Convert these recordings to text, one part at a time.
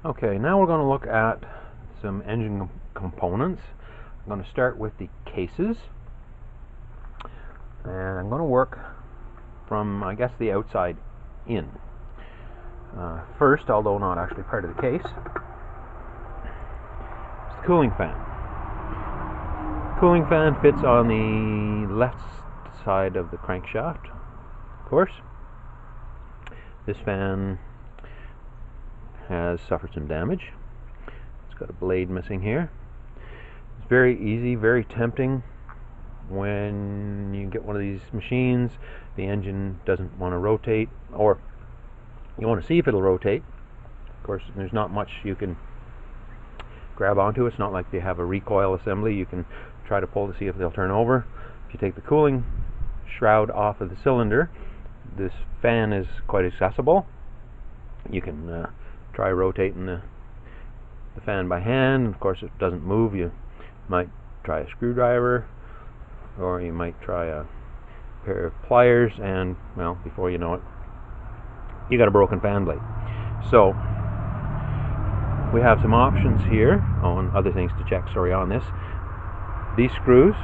Okay, now we're going to look at some engine components. I'm going to start with the cases, and I'm going to work from, I guess, the outside in. First, although not actually part of the case, is the cooling fan. Cooling fan fits on the left side of the crankshaft, of course. This fan has suffered some damage. It's got a blade missing here. It's very easy, very tempting when you get one of these machines, the engine doesn't want to rotate, or you want to see if it'll rotate. Of course, there's not much you can grab onto. It's not like they have a recoil assembly. You can try to pull to see if they'll turn over. If you take the cooling shroud off of the cylinder, this fan is quite accessible. You can try rotating the fan by hand. Of course, if it doesn't move, you might try a screwdriver, or you might try a pair of pliers, and well, before you know it, you got a broken fan blade. So we have some options here on other things to check, on this. These screws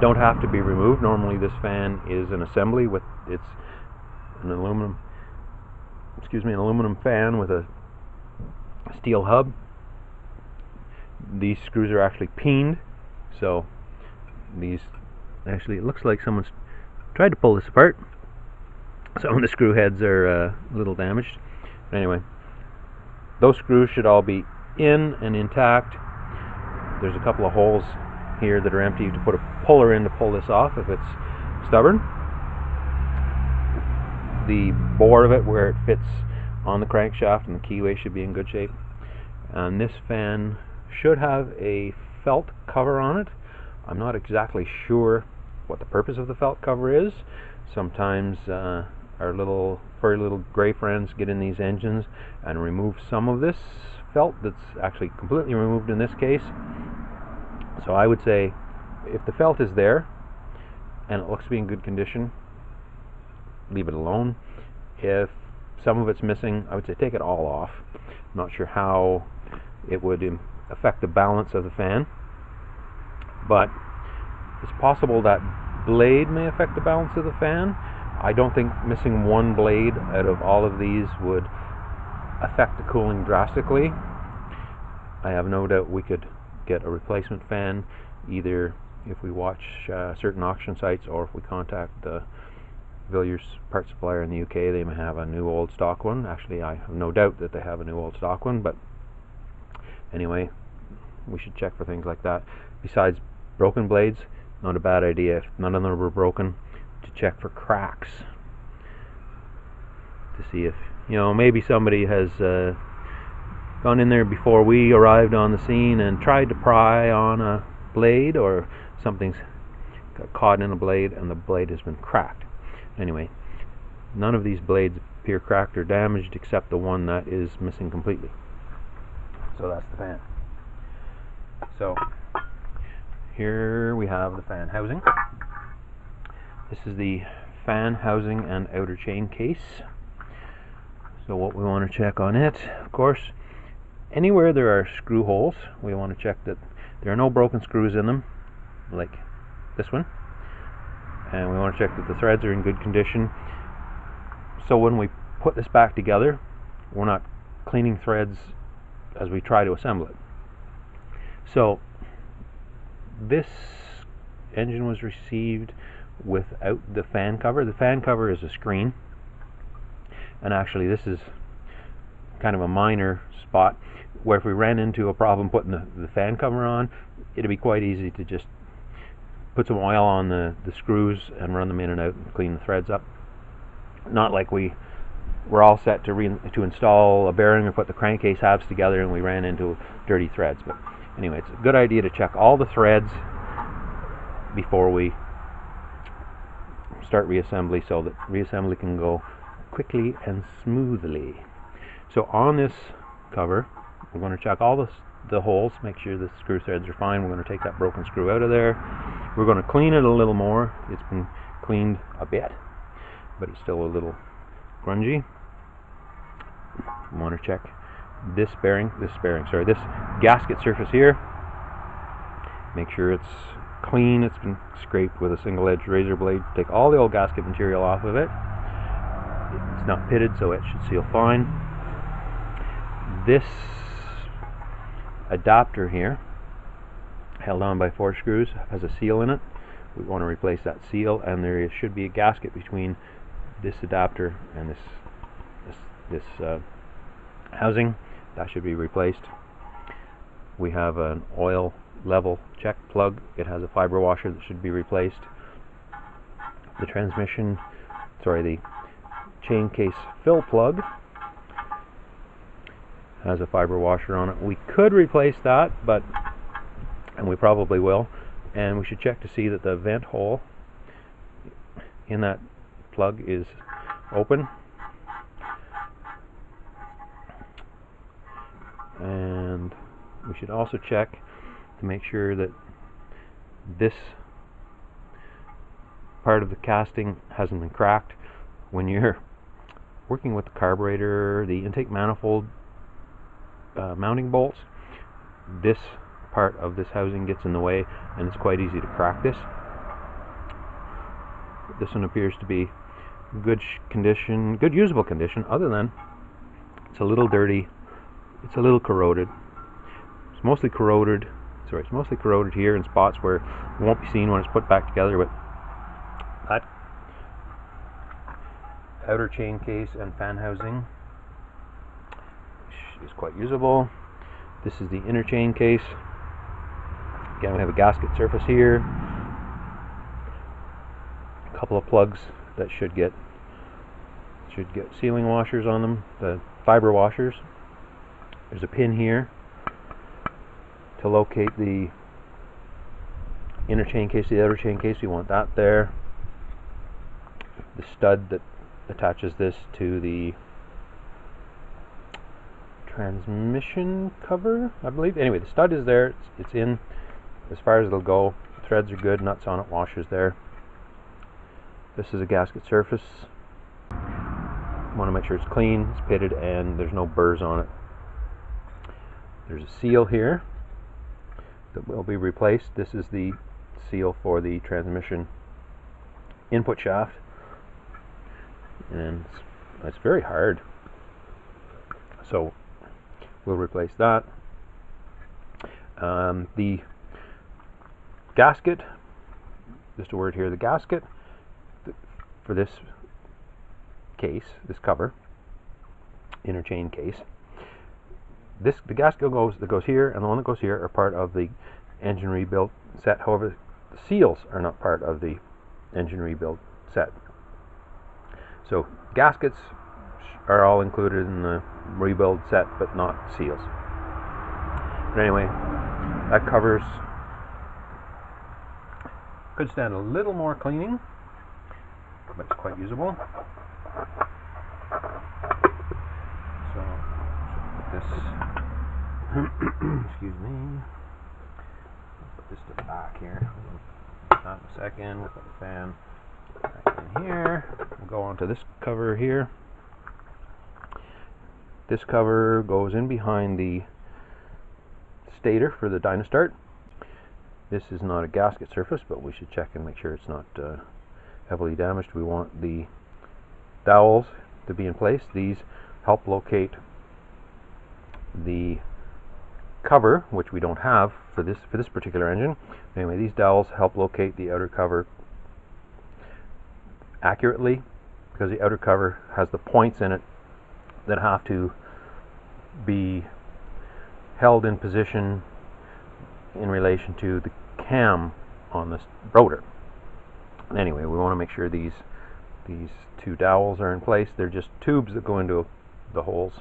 don't have to be removed. Normally this fan is an assembly with an aluminum fan with a steel hub. These screws are actually peened, so these actually, it looks like someone's tried to pull this apart. Some of the screw heads are a little damaged. But anyway, those screws should all be in and intact. There's a couple of holes here that are empty. You have to put a puller in to pull this off if it's stubborn. The bore of it, where it fits on the crankshaft and the keyway, should be in good shape. And this fan should have a felt cover on it. I'm not exactly sure what the purpose of the felt cover is. Sometimes our furry little gray friends get in these engines and remove some of this felt that's actually completely removed in this case. So I would say, if the felt is there and it looks to be in good condition, leave it alone. If some of it's missing, I would say take it all off. I'm not sure how it would affect the balance of the fan, but it's possible that blade may affect the balance of the fan. I don't think missing one blade out of all of these would affect the cooling drastically. I have no doubt we could get a replacement fan, either if we watch certain auction sites, or if we contact the Villiers part supplier in the UK. They may have a new old stock one. Actually, I have no doubt that they have a new old stock one, but anyway, we should check for things like that. Besides broken blades, not a bad idea, if none of them were broken, to check for cracks, to see if, maybe somebody has gone in there before we arrived on the scene and tried to pry on a blade, or something's got caught in a blade and the blade has been cracked. Anyway, none of these blades appear cracked or damaged except the one that is missing completely. So that's the fan. So here we have the fan housing. This is the fan housing and outer chain case. So what we want to check on it, of course, anywhere there are screw holes, we want to check that there are no broken screws in them, like this one. And we want to check that the threads are in good condition. So when we put this back together, we're not cleaning threads as we try to assemble it. So this engine was received without the fan cover. The fan cover is a screen, and actually this is kind of a minor spot where if we ran into a problem putting the fan cover on, it'd be quite easy to just put some oil on the screws and run them in and out and clean the threads up. Not like we're all set to install a bearing or put the crankcase halves together and we ran into dirty threads. But anyway, it's a good idea to check all the threads before we start reassembly, so that reassembly can go quickly and smoothly. So on this cover, we're going to check all the holes, make sure the screw threads are fine. We're going to take that broken screw out of there. We're going to clean it a little more. It's been cleaned a bit, but it's still a little grungy. We want to check this gasket surface here. Make sure it's clean. It's been scraped with a single edge razor blade. Take all the old gasket material off of it. It's not pitted, so it should seal fine. This adapter here, held on by 4 screws, has a seal in it. We want to replace that seal, and there should be a gasket between this adapter and this housing. That should be replaced. We have an oil level check plug. It has a fiber washer that should be replaced. The the chain case fill plug has a fiber washer on it. We could replace that, and we probably will, and we should check to see that the vent hole in that plug is open, and we should also check to make sure that this part of the casting hasn't been cracked. When you're working with the carburetor, the intake manifold mounting bolts, this part of this housing gets in the way, and it's quite easy to crack this. This one appears to be good condition, good usable condition, other than it's a little dirty, it's a little corroded. It's mostly corroded here in spots where it won't be seen when it's put back together, but that outer chain case and fan housing is quite usable. This is the inner chain case. Again, we have a gasket surface here, a couple of plugs that should get sealing washers on them, the fiber washers. There's a pin here to locate the inner chain case, the outer chain case. We want that there. The stud that attaches this to the transmission cover, I believe. Anyway, the stud is there. It's in as far as it'll go. The threads are good, nuts on it, washers there. This is a gasket surface. Want to make sure it's clean, it's pitted, and there's no burrs on it. There's a seal here that will be replaced. This is the seal for the transmission input shaft, and it's very hard, so we'll replace that. The gasket, just a word here, the gasket for this case, this cover, inner chain case, the gasket that goes here and the one that goes here are part of the engine rebuild set. However, the seals are not part of the engine rebuild set. So gaskets are all included in the rebuild set, but not seals. But anyway, that covers could stand a little more cleaning, but it's quite usable. So put this excuse me, I'll put this to the back here. Not in a second. We'll put the fan back in here. We'll go on to this cover here. This cover goes in behind the stator for the Dynastart. This is not a gasket surface, but we should check and make sure it's not heavily damaged. We want the dowels to be in place. These help locate the cover, which we don't have for this particular engine. Anyway, these dowels help locate the outer cover accurately, because the outer cover has the points in it that have to be held in position in relation to the cam on this rotor. Anyway, we want to make sure these two dowels are in place. They're just tubes that go into the holes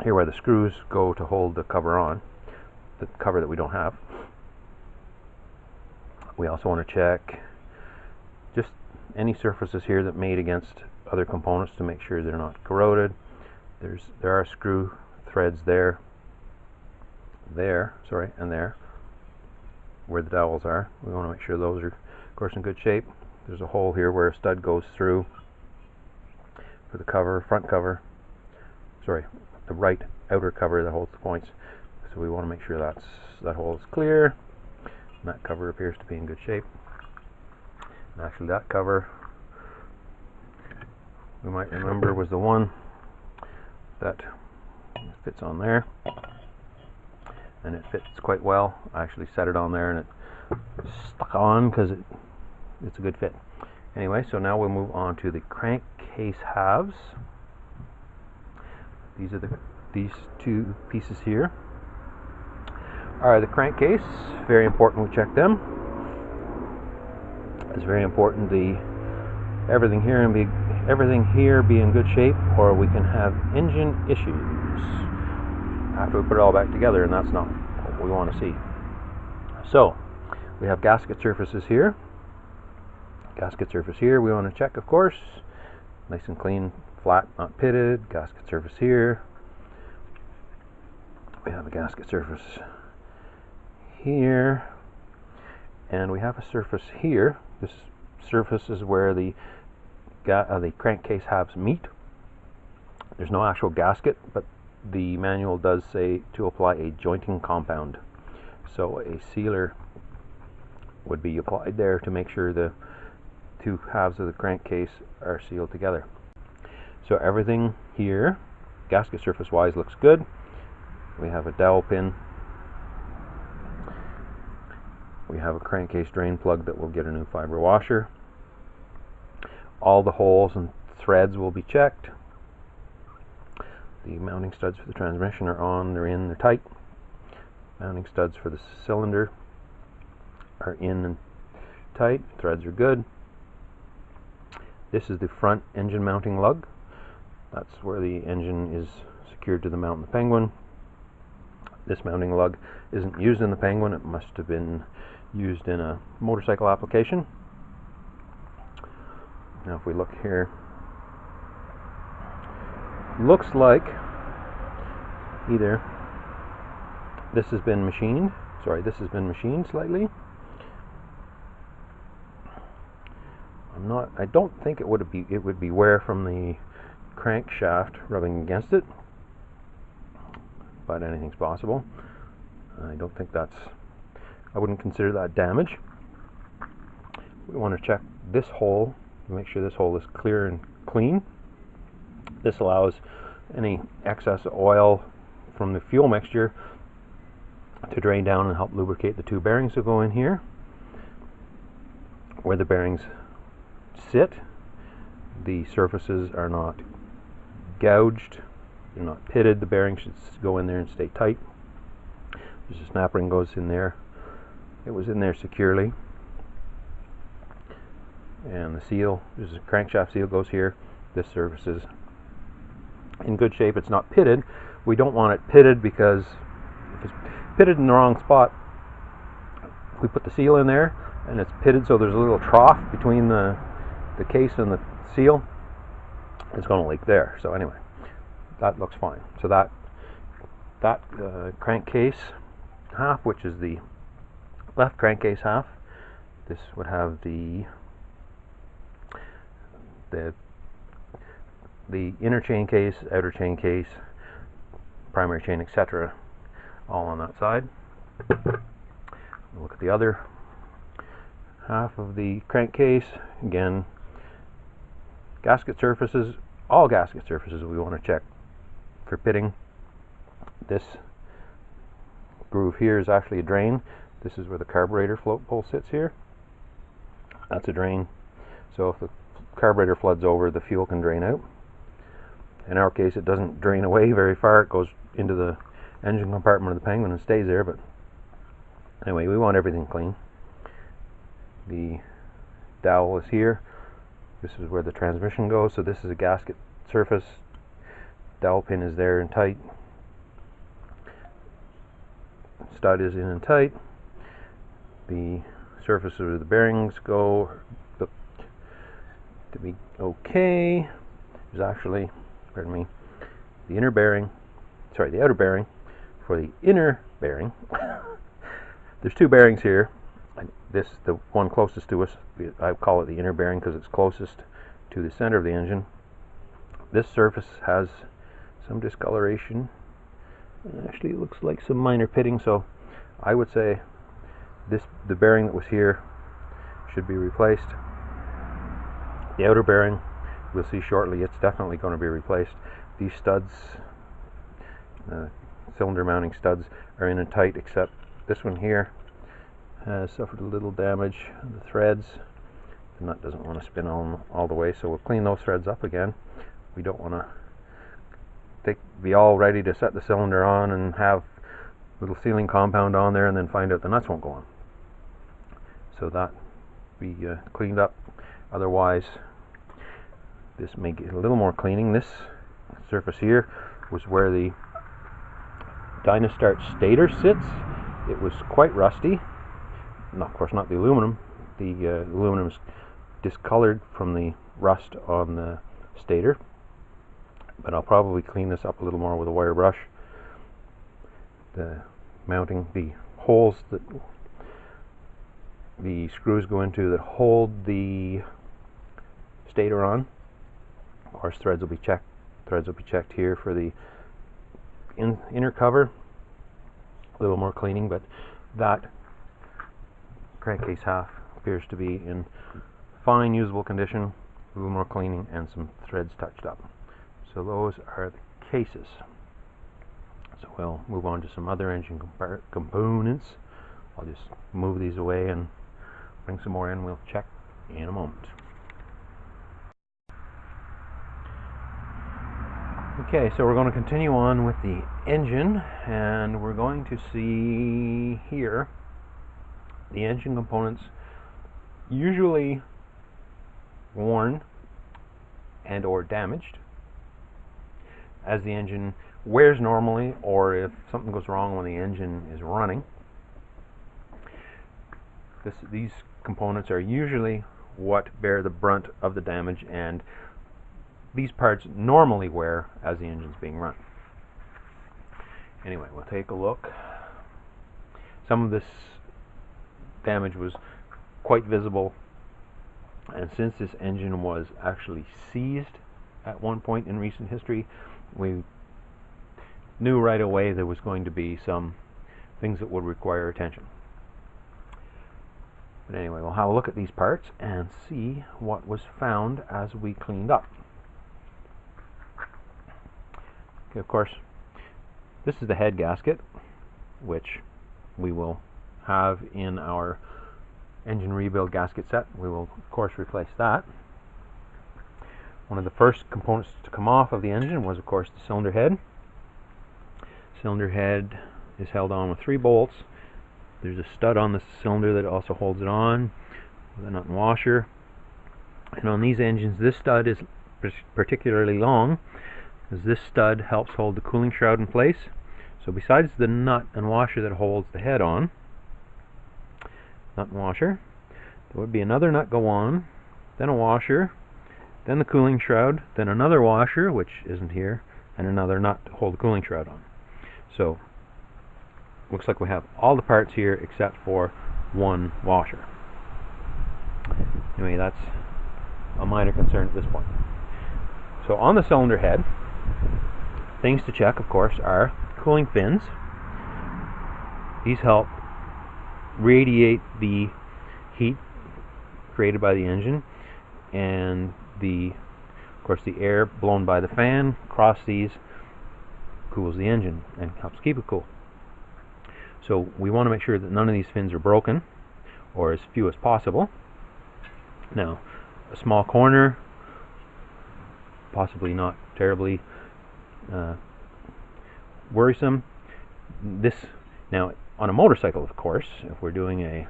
here where the screws go to hold the cover on, the cover that we don't have. We also want to check just any surfaces here that mate against other components to make sure they're not corroded. There are screw threads there, and there, where the dowels are. We want to make sure those are, of course, in good shape. There's a hole here where a stud goes through for the cover, front cover. the right outer cover that holds the points. So we want to make sure that hole is clear. And that cover appears to be in good shape. And actually that cover, we might remember, was the one that fits on there. And it fits quite well. I actually set it on there and it stuck on because it's a good fit. Anyway, so now we'll move on to the crankcase halves. These are these two pieces here are the crankcase. Very important we check them. It's very important everything here be in good shape, or we can have engine issues after we put it all back together, and that's not what we want to see. So we have gasket surfaces here. Gasket surface here we want to check, of course. Nice and clean, flat, not pitted. Gasket surface here. We have a gasket surface here. And we have a surface here. This surface is where the crankcase halves meet. There's no actual gasket, but the manual does say to apply a jointing compound. So a sealer would be applied there to make sure the two halves of the crankcase are sealed together. So everything here, gasket surface wise, looks good. We have a dowel pin. We have a crankcase drain plug that will get a new fiber washer. All the holes and threads will be checked. The mounting studs for the transmission are on, they're in, they're tight. Mounting studs for the cylinder are in and tight, threads are good. This is the front engine mounting lug. That's where the engine is secured to the mount in the Penguin. This mounting lug isn't used in the Penguin, it must have been used in a motorcycle application. Now if we look here, looks like either this has been machined slightly. I don't think it would be wear from the crankshaft rubbing against it, but anything's possible. I don't think I wouldn't consider that damage. We want to check this hole to make sure this hole is clear and clean. This allows any excess oil from the fuel mixture to drain down and help lubricate the two bearings that go in here. Where the bearings sit, the surfaces are not gouged, they're not pitted. The bearings should go in there and stay tight. There's a snap ring goes in there. It was in there securely. And the seal, there's a crankshaft seal goes here. This surface is in good shape. It's not pitted. We don't want it pitted because if it's pitted in the wrong spot, we put the seal in there and it's pitted so there's a little trough between the case and the seal, it's going to leak there. So anyway, that looks fine. So that crankcase half, which is the left crankcase half, this would have the inner chain case, outer chain case, primary chain, etc., all on that side. We'll look at the other half of the crankcase. Again, gasket surfaces, all gasket surfaces we want to check for pitting. This groove here is actually a drain. This is where the carburetor float pole sits here. That's a drain. So if the carburetor floods over, the fuel can drain out. In our case, it doesn't drain away very far. It goes into the engine compartment of the Penguin and stays there. But anyway, we want everything clean. The dowel is here. This is where the transmission goes. So this is a gasket surface. Dowel pin is there and tight. Stud is in and tight. The surface where the bearings go look to be okay. There's actually, pardon me, the outer bearing for the inner bearing. There's two bearings here. The one closest to us, I call it the inner bearing because it's closest to the center of the engine. This surface has some discoloration. Actually, it looks like some minor pitting, so I would say the bearing that was here should be replaced. The outer bearing, we'll see shortly, it's definitely going to be replaced. These studs, cylinder mounting studs, are in and tight, except this one here has suffered a little damage. The threads, the nut doesn't want to spin all the way, so we'll clean those threads up again. We don't want to be all ready to set the cylinder on and have little sealing compound on there and then find out the nuts won't go on. So that be cleaned up. Otherwise, this may get a little more cleaning. This surface here was where the Dynastart stator sits. It was quite rusty. Of course, not the aluminum. The aluminum is discolored from the rust on the stator. But I'll probably clean this up a little more with a wire brush. The mounting, the holes that the screws go into that hold the stator on. Of course, threads will be checked. Threads will be checked here for the inner cover. A little more cleaning, but that crankcase half appears to be in fine, usable condition. A little more cleaning and some threads touched up. So those are the cases. So we'll move on to some other engine components. I'll just move these away and bring some more in. We'll check in a moment. Okay, so we're going to continue on with the engine, and we're going to see here the engine components usually worn and or damaged as the engine wears normally, or if something goes wrong when the engine is running. These components are usually what bear the brunt of the damage, and these parts normally wear as the engine's being run. Anyway, we'll take a look. Some of this damage was quite visible, and since this engine was actually seized at one point in recent history, we knew right away there was going to be some things that would require attention. But anyway, we'll have a look at these parts and see what was found as we cleaned up. Okay, of course, this is the head gasket, which we will have in our engine rebuild gasket set. We will, of course, replace that. One of the first components to come off of the engine was, of course, the cylinder head. Cylinder head is held on with 3 bolts. There's a stud on the cylinder that also holds it on with a nut and washer. And on these engines, this stud is particularly long, as this stud helps hold the cooling shroud in place. So besides the nut and washer that holds the head on, nut and washer, there would be another nut go on, then a washer, then the cooling shroud, then another washer, which isn't here, and another nut to hold the cooling shroud on. So looks like we have all the parts here except for one washer. Anyway, that's a minor concern at this point. So on the cylinder head, things to check, of course, are cooling fins. These help radiate the heat created by the engine, and of course the air blown by the fan across these cools the engine and helps keep it cool. So we want to make sure that none of these fins are broken, or as few as possible. Now, a small corner, possibly not terribly worrisome. Now, on a motorcycle, of course, if we're doing a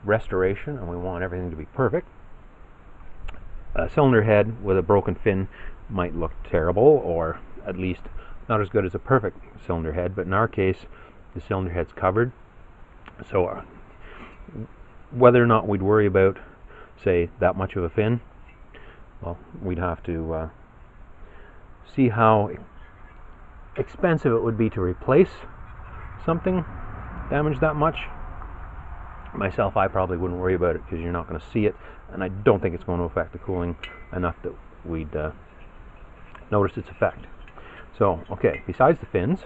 restoration and we want everything to be perfect, a cylinder head with a broken fin might look terrible, or at least not as good as a perfect cylinder head. But in our case, the cylinder head's covered, so whether or not we'd worry about, say, that much of a fin, well, we'd have to see how expensive it would be to replace something damaged that much. Myself, I probably wouldn't worry about it because you're not going to see it, and I don't think it's going to affect the cooling enough that we'd notice its effect. So, okay, besides the fins,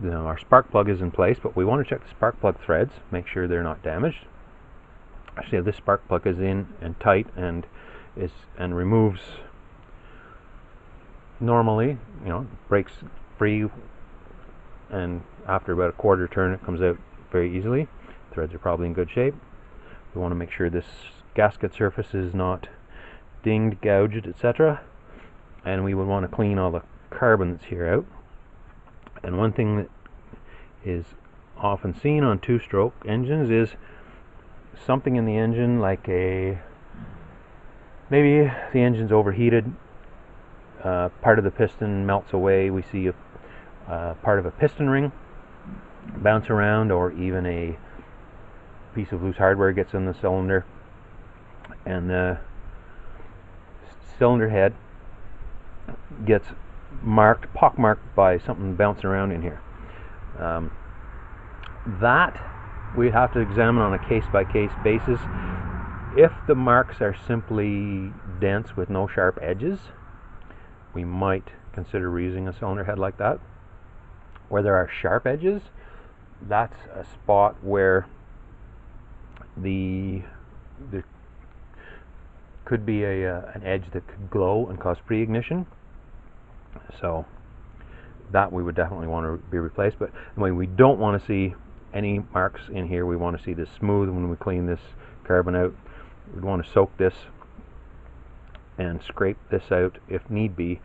our spark plug is in place, but we want to check the spark plug threads, make sure they're not damaged. Actually, this spark plug is in and tight and removes normally, breaks free, and after about a quarter turn it comes out very easily. Threads are probably in good shape. We want to make sure this gasket surface is not dinged, gouged, etc. And we would want to clean all the carbon that's here out. And one thing that is often seen on two-stroke engines is something in the engine, like maybe the engine's overheated, part of the piston melts away, we see a part of a piston ring bounce around, or even a piece of loose hardware gets in the cylinder, and the cylinder head gets pockmarked by something bouncing around in here. That we have to examine on a case-by-case basis. If the marks are simply dents with no sharp edges, we might consider reusing a cylinder head like that. Where there are sharp edges, that's a spot where there could be an edge that could glow and cause pre-ignition. So that we would definitely want to be replaced. But we don't want to see any marks in here. We want to see this smooth when we clean this carbon out. We'd want to soak this and scrape this out if need be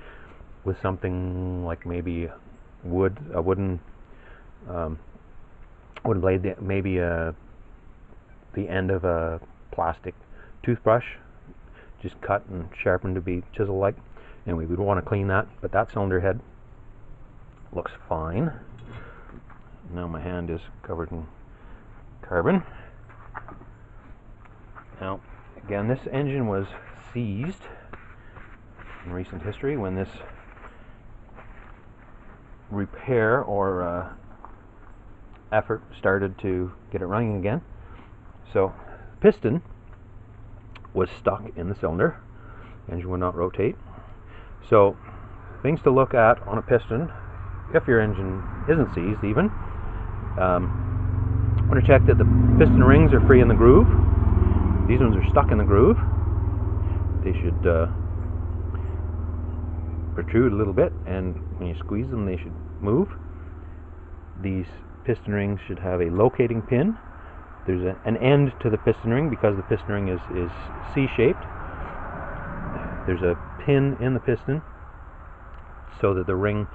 with something like maybe a wooden blade, maybe the end of a plastic toothbrush, just cut and sharpened to be chisel-like, and we would want to clean that. But that cylinder head looks fine. Now my hand is covered in carbon. Now, again, this engine was seized in recent history when this repair or effort started to get it running again. So, piston was stuck in the cylinder. The engine would not rotate. So, things to look at on a piston, if your engine isn't seized even. Want to check that the piston rings are free in the groove. These ones are stuck in the groove. They should protrude a little bit, and when you squeeze them they should move. These piston rings should have a locating pin. There's an end to the piston ring because the piston ring is C-shaped. There's a pin in the piston so that the ring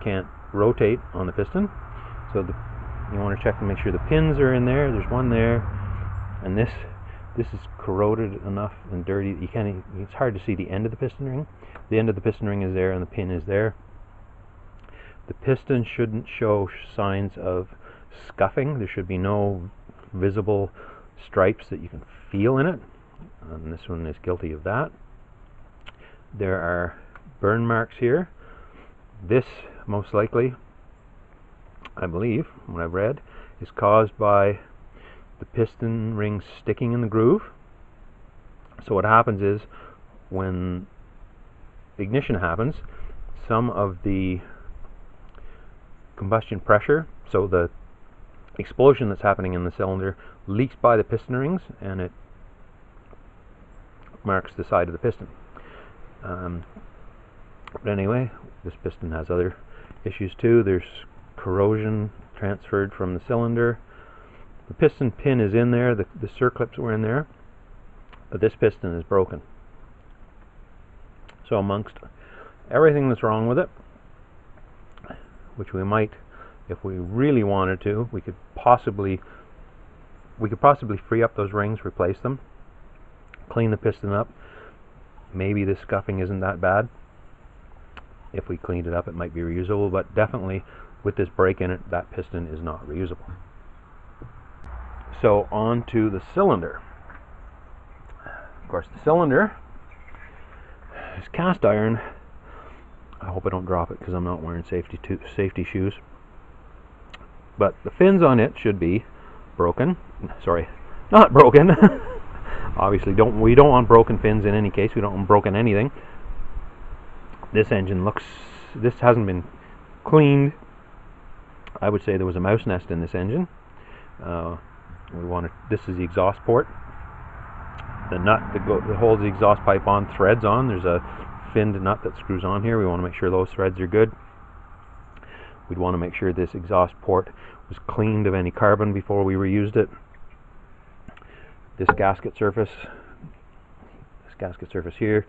can't rotate on the piston. So you want to check and make sure the pins are in there. There's one there, and this is corroded enough and dirty that it's hard to see the end of the piston ring. The end of the piston ring is there and the pin is there. The piston shouldn't show signs of scuffing. There should be no visible stripes that you can feel in it, and this one is guilty of that. There are burn marks here. This most likely, I believe, what I've read, is caused by the piston ring sticking in the groove. So what happens is, when ignition happens, some of the combustion pressure, so the explosion that's happening in the cylinder, leaks by the piston rings, and it marks the side of the piston. But anyway, this piston has other issues too. There's corrosion transferred from the cylinder. The piston pin is in there, the circlips were in there, but this piston is broken. So amongst everything that's wrong with it, which we might, if we really wanted to, we could possibly free up those rings, replace them, clean the piston up. Maybe the scuffing isn't that bad. If we cleaned it up, it might be reusable, but definitely with this break in it, that piston is not reusable. So on to the cylinder. Of course, the cylinder is cast iron. I hope I don't drop it because I'm not wearing safety shoes. But the fins on it should be broken. Sorry, not broken. Obviously, we don't want broken fins in any case. We don't want broken anything. This engine looks, this hasn't been cleaned. I would say there was a mouse nest in this engine. This is the exhaust port. The nut that holds the exhaust pipe on threads on. There's a finned nut that screws on here. We want to make sure those threads are good. We'd want to make sure this exhaust port was cleaned of any carbon before we reused it. This gasket surface here,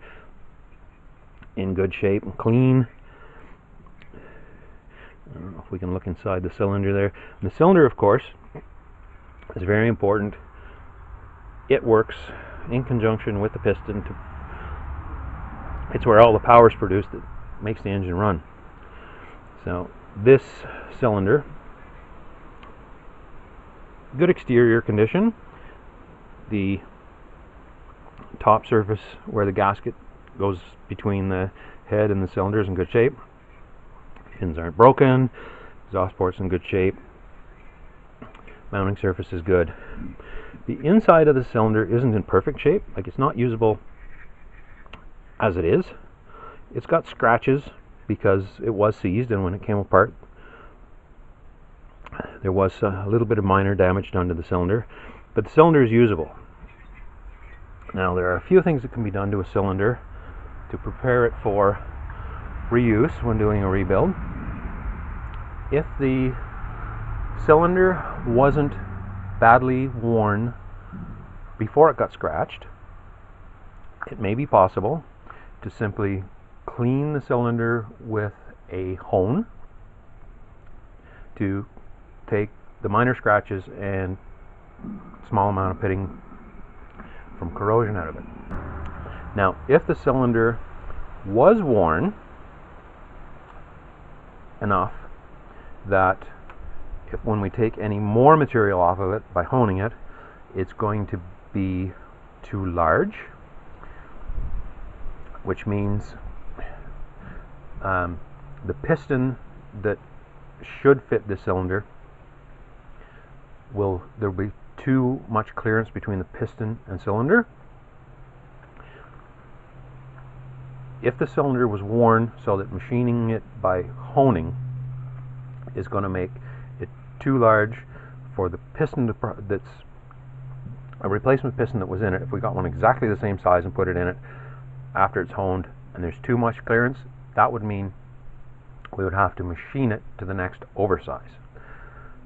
in good shape and clean. I don't know if we can look inside the cylinder there. And the cylinder, of course, is very important. It works in conjunction with the piston. It's where all the power is produced that makes the engine run. So this cylinder, good exterior condition. The top surface where the gasket goes between the head and the cylinder is in good shape. Pins aren't broken. Exhaust port's in good shape. Mounting surface is good. The inside of the cylinder isn't in perfect shape. Like, it's not usable as it is. It's got scratches because it was seized, and when it came apart there was a little bit of minor damage done to the cylinder, but the cylinder is usable. Now, there are a few things that can be done to a cylinder to prepare it for reuse when doing a rebuild. If the cylinder wasn't badly worn before it got scratched, it may be possible to simply clean the cylinder with a hone to take the minor scratches and small amount of pitting from corrosion out of it. Now, if the cylinder was worn enough that when we take any more material off of it by honing it, it's going to be too large, which means the piston that should fit the cylinder there'll be too much clearance between the piston and cylinder. If the cylinder was worn so that machining it by honing is going to make it too large for the piston that's a replacement piston that was in it, if we got one exactly the same size and put it in it after it's honed and there's too much clearance, that would mean we would have to machine it to the next oversize.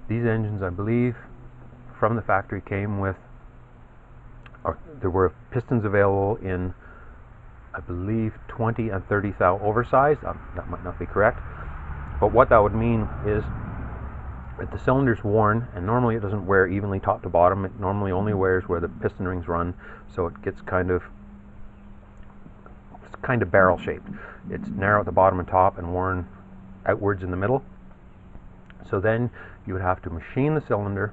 These engines, I believe, from the factory came with, or there were pistons available in, I believe, 20 and 30 thou oversized. That might not be correct, but what that would mean is that the cylinder's worn, and normally it doesn't wear evenly top to bottom. It normally only wears where the piston rings run, so it gets kind of barrel shaped. It's narrow at the bottom and top and worn outwards in the middle. So then you would have to machine the cylinder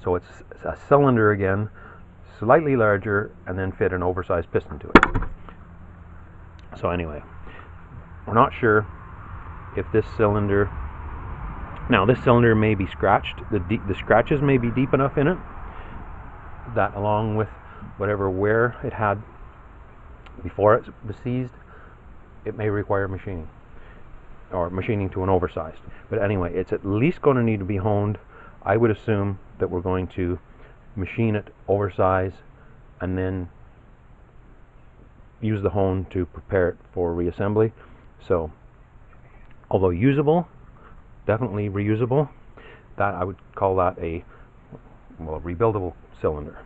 so it's a cylinder again, slightly larger, and then fit an oversized piston to it. So anyway, we're not sure if this cylinder, now this cylinder may be scratched, the scratches may be deep enough in it that along with whatever wear it had before it was seized, it may require machining, or machining to an oversized. But anyway, it's at least going to need to be honed. I would assume that we're going to machine it oversize and then use the hone to prepare it for reassembly. So, although usable, definitely reusable, that I would call that a rebuildable cylinder.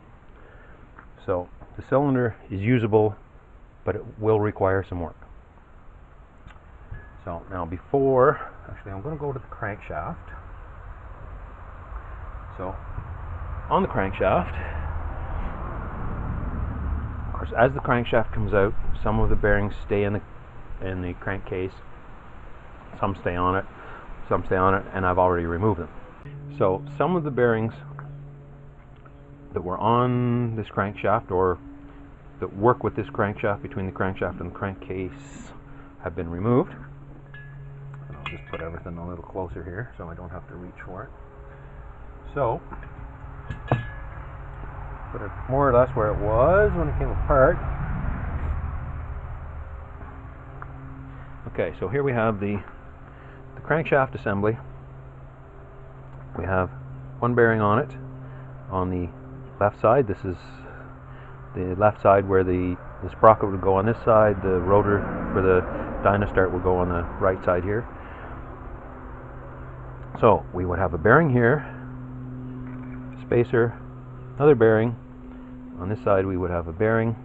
So the cylinder is usable, but it will require some work. So now actually I'm going to go to the crankshaft. So on the crankshaft, of course, as the crankshaft comes out, some of the bearings stay in the crankcase, some stay on it, and I've already removed them. So some of the bearings that were on this crankshaft, or that work with this crankshaft, between the crankshaft and the crankcase, have been removed. I'll just put everything a little closer here so I don't have to reach for it. So, put it more or less where it was when it came apart. Okay, so here we have the crankshaft assembly. We have one bearing on it on the left side. This is the left side where the sprocket would go on this side. The rotor for the dynastart would go on the right side here. So we would have a bearing here, spacer, another bearing. On this side we would have a bearing,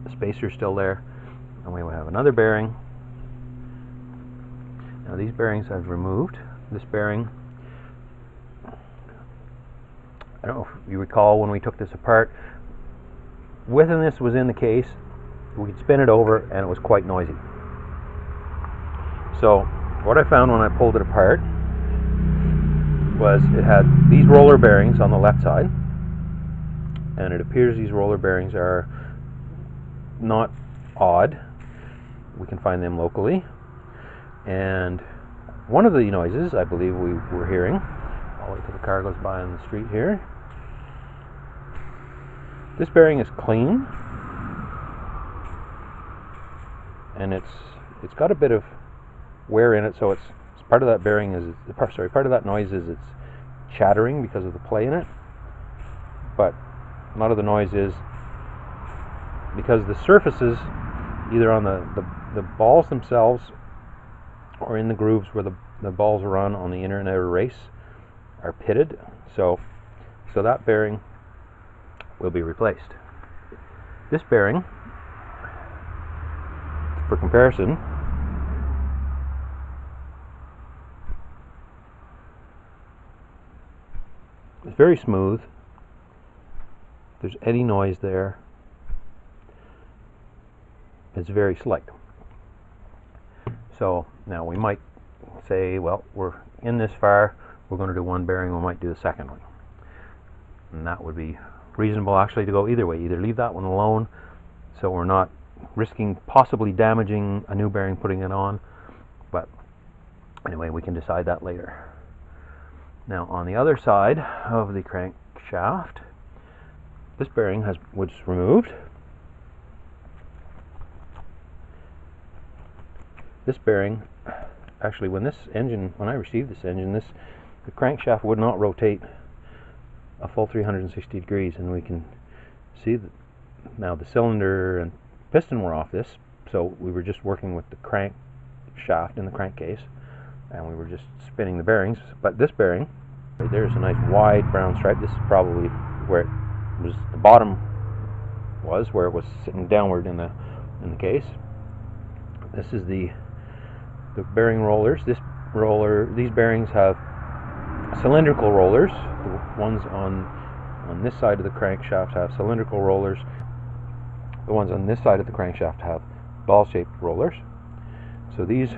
the spacer still there, and we would have another bearing. Now these bearings I've removed. This bearing, I don't know if you recall when we took this apart, when this was in the case, we could spin it over and it was quite noisy. So what I found when I pulled it apart was it had these roller bearings on the left side, and it appears these roller bearings are not odd. We can find them locally, and one of the noises I believe we were hearing, I'll wait till the car goes by on the street here. This bearing is clean, and it's got a bit of wear in it, so it's part of that bearing is part of that noise is it's chattering because of the play in it. But a lot of the noise is because the surfaces, either on the balls themselves or in the grooves where the balls run on the inner and outer race, are pitted. So that bearing will be replaced. This bearing, for comparison, is very smooth. If there's any noise there, it's very slight. So now we might say, well, we're in this far, we're going to do one bearing, we might do the second one. And that would be reasonable actually to go either way. Either leave that one alone so we're not risking possibly damaging a new bearing putting it on, but anyway, we can decide that later. Now on the other side of the crankshaft, this bearing was removed. This bearing, actually when I received this engine, the crankshaft would not rotate a full 360 degrees, and we can see that now the cylinder and piston were off this, so we were just working with the crankshaft in the crankcase, and we were just spinning the bearings. But this bearing, right there's a nice wide brown stripe. This is probably where it was, the bottom was where it was sitting downward in the case. This is the bearing rollers. These bearings have cylindrical rollers. The ones on this side of the crankshaft have cylindrical rollers. The ones on this side of the crankshaft have ball-shaped rollers. So these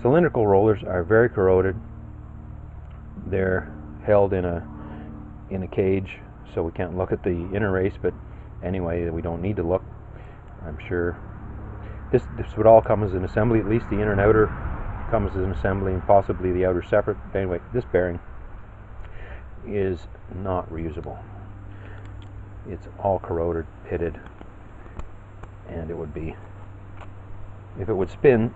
cylindrical rollers are very corroded. They're held in a cage, so we can't look at the inner race, but anyway, we don't need to look. I'm sure this would all come as an assembly, at least the inner and outer comes as an assembly, and possibly the outer separate. But anyway, this bearing is not reusable. It's all corroded, pitted, and it would be, if it would spin,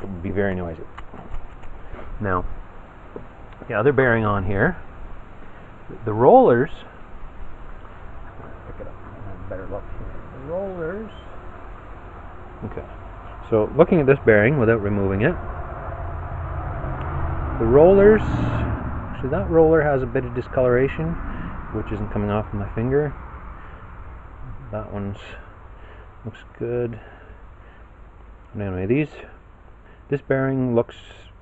it would be very noisy. Now, the other bearing on here, the rollers, pick it up, better look here. The rollers, okay, so looking at this bearing without removing it, the rollers, actually that roller has a bit of discoloration, which isn't coming off of my finger. That one's looks good. And anyway, this bearing looks,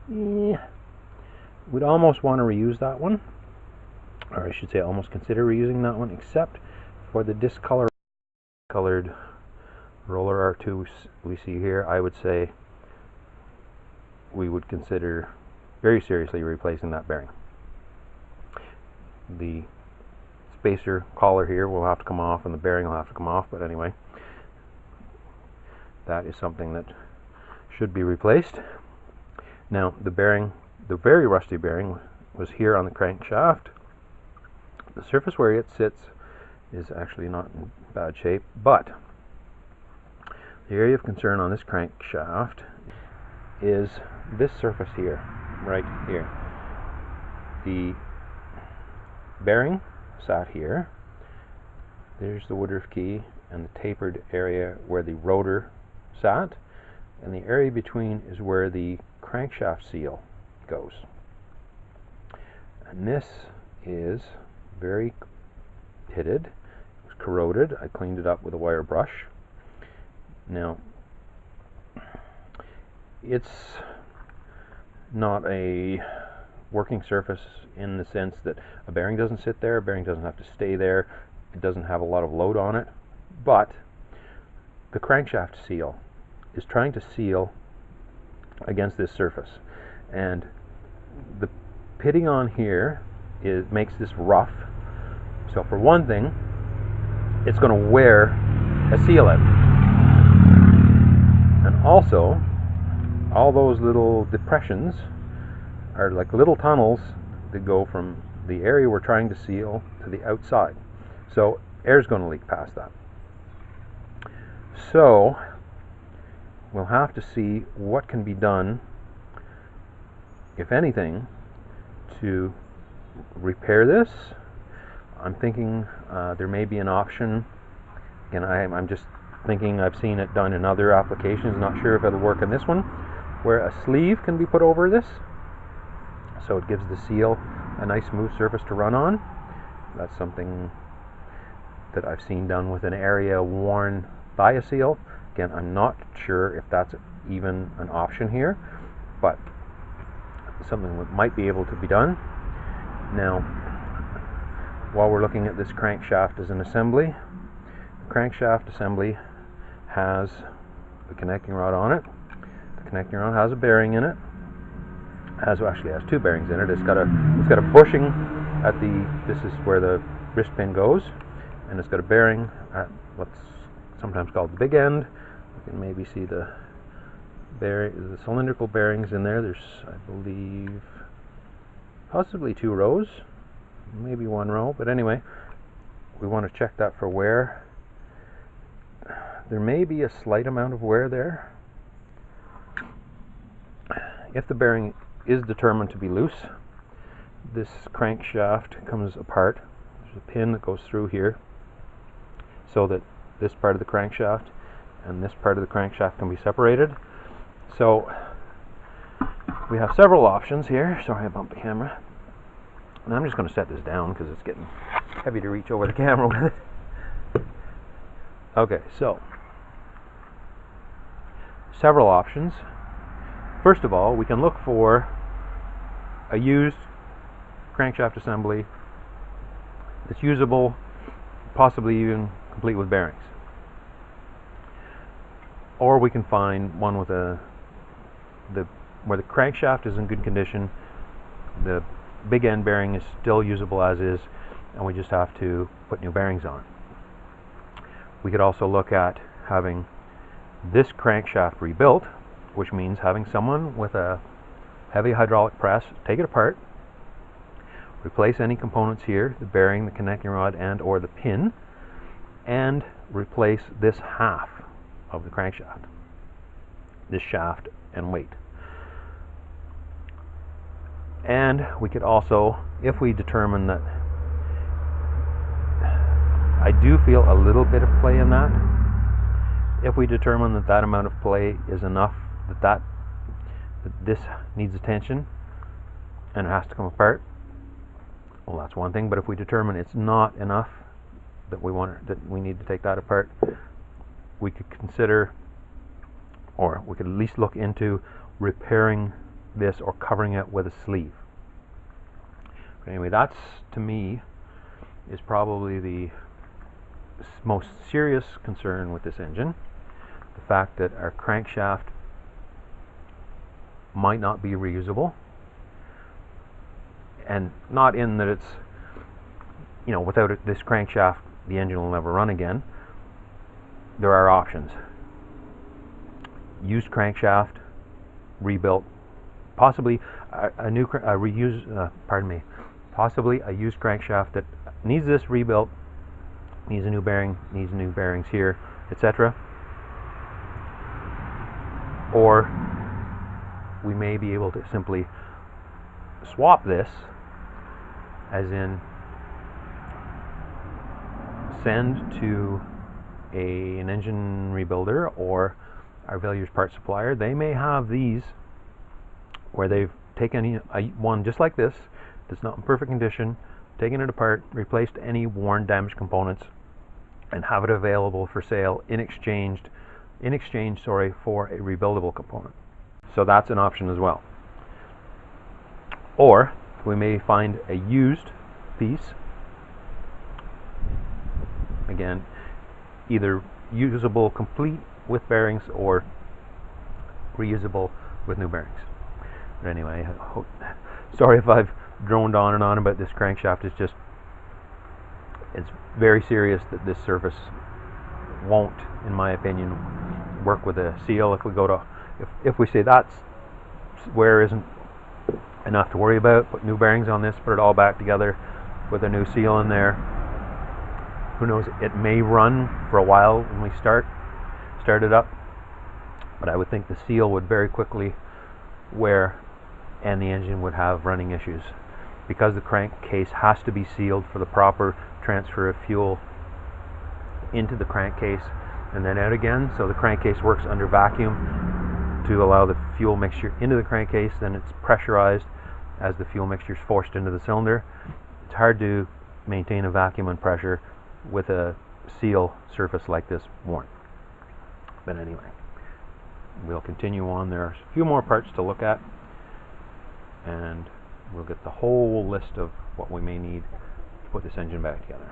we'd almost want to reuse that one, or I should say almost consider reusing that one, except for the discolored roller R2 we see here. I would say we would consider very seriously replacing that bearing. The spacer collar here will have to come off, and the bearing will have to come off, but anyway, that is something that should be replaced. Now the bearing, the very rusty bearing, was here on the crankshaft. The surface where it sits is actually not in bad shape, but The area of concern on this crankshaft is this surface here, right here. The bearing sat here. There's the Woodruff key and the tapered area where the rotor sat, and the area between is where the crankshaft seal goes. And this is very pitted. It was corroded. I cleaned it up with a wire brush. Now, it's not a working surface in the sense that a bearing doesn't sit there, a bearing doesn't have to stay there, it doesn't have a lot of load on it, but the crankshaft seal is trying to seal against this surface, and the pitting on here makes this rough. So for one thing, it's going to wear a seal out. And also, all those little depressions are like little tunnels that go from the area we're trying to seal to the outside. So air's going to leak past that. So we'll have to see what can be done, if anything, to repair this. I'm thinking there may be an option, and I'm just thinking, I've seen it done in other applications, not sure if it'll work in this one, where a sleeve can be put over this, so it gives the seal a nice smooth surface to run on. That's something that I've seen done with an area worn by a seal. Again, I'm not sure if that's even an option here, but something that might be able to be done. Now, while we're looking at this crankshaft as an assembly, the crankshaft assembly has the connecting rod on it. The connecting rod has a bearing in it. Actually has two bearings in it. It's got a bushing at this is where the wrist pin goes, and it's got a bearing at what's sometimes called the big end. You can maybe see the cylindrical bearings in there. There's, I believe, possibly 2 rows, maybe 1 row, but anyway, we want to check that for wear. There may be a slight amount of wear there. If the bearing is determined to be loose, this crankshaft comes apart. There's a pin that goes through here so that this part of the crankshaft and this part of the crankshaft can be separated. So we have several options here. Sorry I bumped the camera. And I'm just going to set this down because it's getting heavy to reach over the camera with it. Okay, so several options. First of all, we can look for a used crankshaft assembly that's usable, possibly even complete with bearings. Or we can find one with where the crankshaft is in good condition, the big end bearing is still usable as is, and we just have to put new bearings on. We could also look at having this crankshaft rebuilt, which means having someone with a heavy hydraulic press take it apart, replace any components here, the bearing, the connecting rod, and or the pin, and replace this half of the crankshaft, this shaft and weight. And we could also, if we determine that, I do feel a little bit of play in that, if we determine that that amount of play is enough, that this needs attention and it has to come apart, well, that's one thing. But if we determine it's not enough, that we need to take that apart, we could consider, or we could at least look into repairing this or covering it with a sleeve. Anyway, that's, to me, is probably the most serious concern with this engine. The fact that our crankshaft might not be reusable, and not in that it's, without this crankshaft the engine will never run again. There are options. Used crankshaft, rebuilt, possibly possibly a used crankshaft that needs this rebuilt, needs a new bearing, needs new bearings here, etc. or we may be able to simply swap this, as in send to an engine rebuilder or our failures part supplier. They may have these where they've taken one just like this that's not in perfect condition, taken it apart, replaced any worn, damaged components, and have it available for sale in exchange for a rebuildable component. So that's an option as well. Or we may find a used piece, again, either usable complete with bearings or reusable with new bearings. But anyway, sorry if I've droned on and on about this crankshaft. It's very serious that this surface won't, in my opinion, work with a seal. If we say that wear isn't enough to worry about, put new bearings on this, put it all back together with a new seal in there. Who knows, it may run for a while when we start it up, but I would think the seal would very quickly wear and the engine would have running issues, because the crankcase has to be sealed for the proper transfer of fuel into the crankcase and then out again. So the crankcase works under vacuum to allow the fuel mixture into the crankcase, then it's pressurized as the fuel mixture is forced into the cylinder. It's hard to maintain a vacuum and pressure with a seal surface like this worn. But anyway, we'll continue on. There are a few more parts to look at, and we'll get the whole list of what we may need to put this engine back together.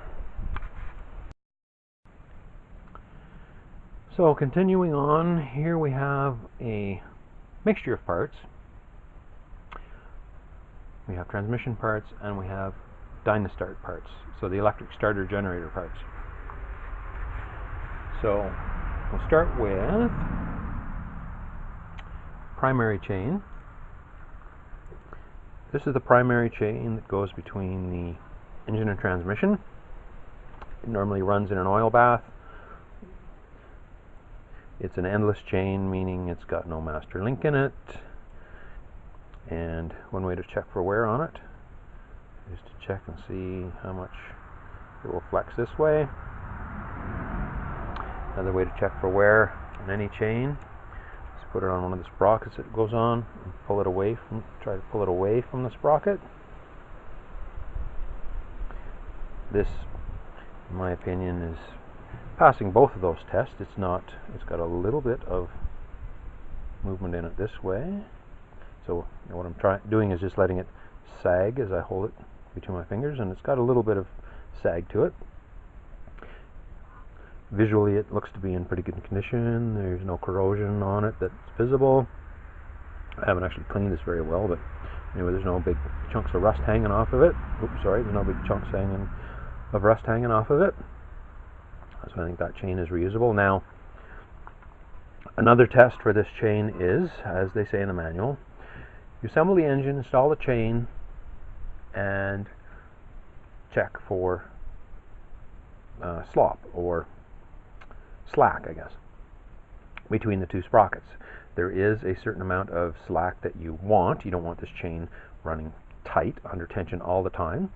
So continuing on, here we have a mixture of parts. We have transmission parts and we have Dynastart parts, so the electric starter generator parts. So we'll start with primary chain. This is the primary chain that goes between the engine and transmission. It normally runs in an oil bath. It's an endless chain, meaning it's got no master link in it. And one way to check for wear on it is to check and see how much it will flex this way. Another way to check for wear on any chain is put it on one of the sprockets it goes on and pull it away try to pull it away from the sprocket. This, in my opinion, is passing both of those tests. It's got a little bit of movement in it this way. So what I'm doing is just letting it sag as I hold it between my fingers, and it's got a little bit of sag to it. Visually it looks to be in pretty good condition. There's no corrosion on it that's visible. I haven't actually cleaned this very well, but anyway, there's no big chunks of rust hanging off of it. There's no big chunks of rust hanging off of it. So I think that chain is reusable. Now, another test for this chain is, as they say in the manual, you assemble the engine, install the chain, and check for slop or slack, I guess, between the two sprockets. There is a certain amount of slack that you want. You don't want this chain running tight under tension all the time.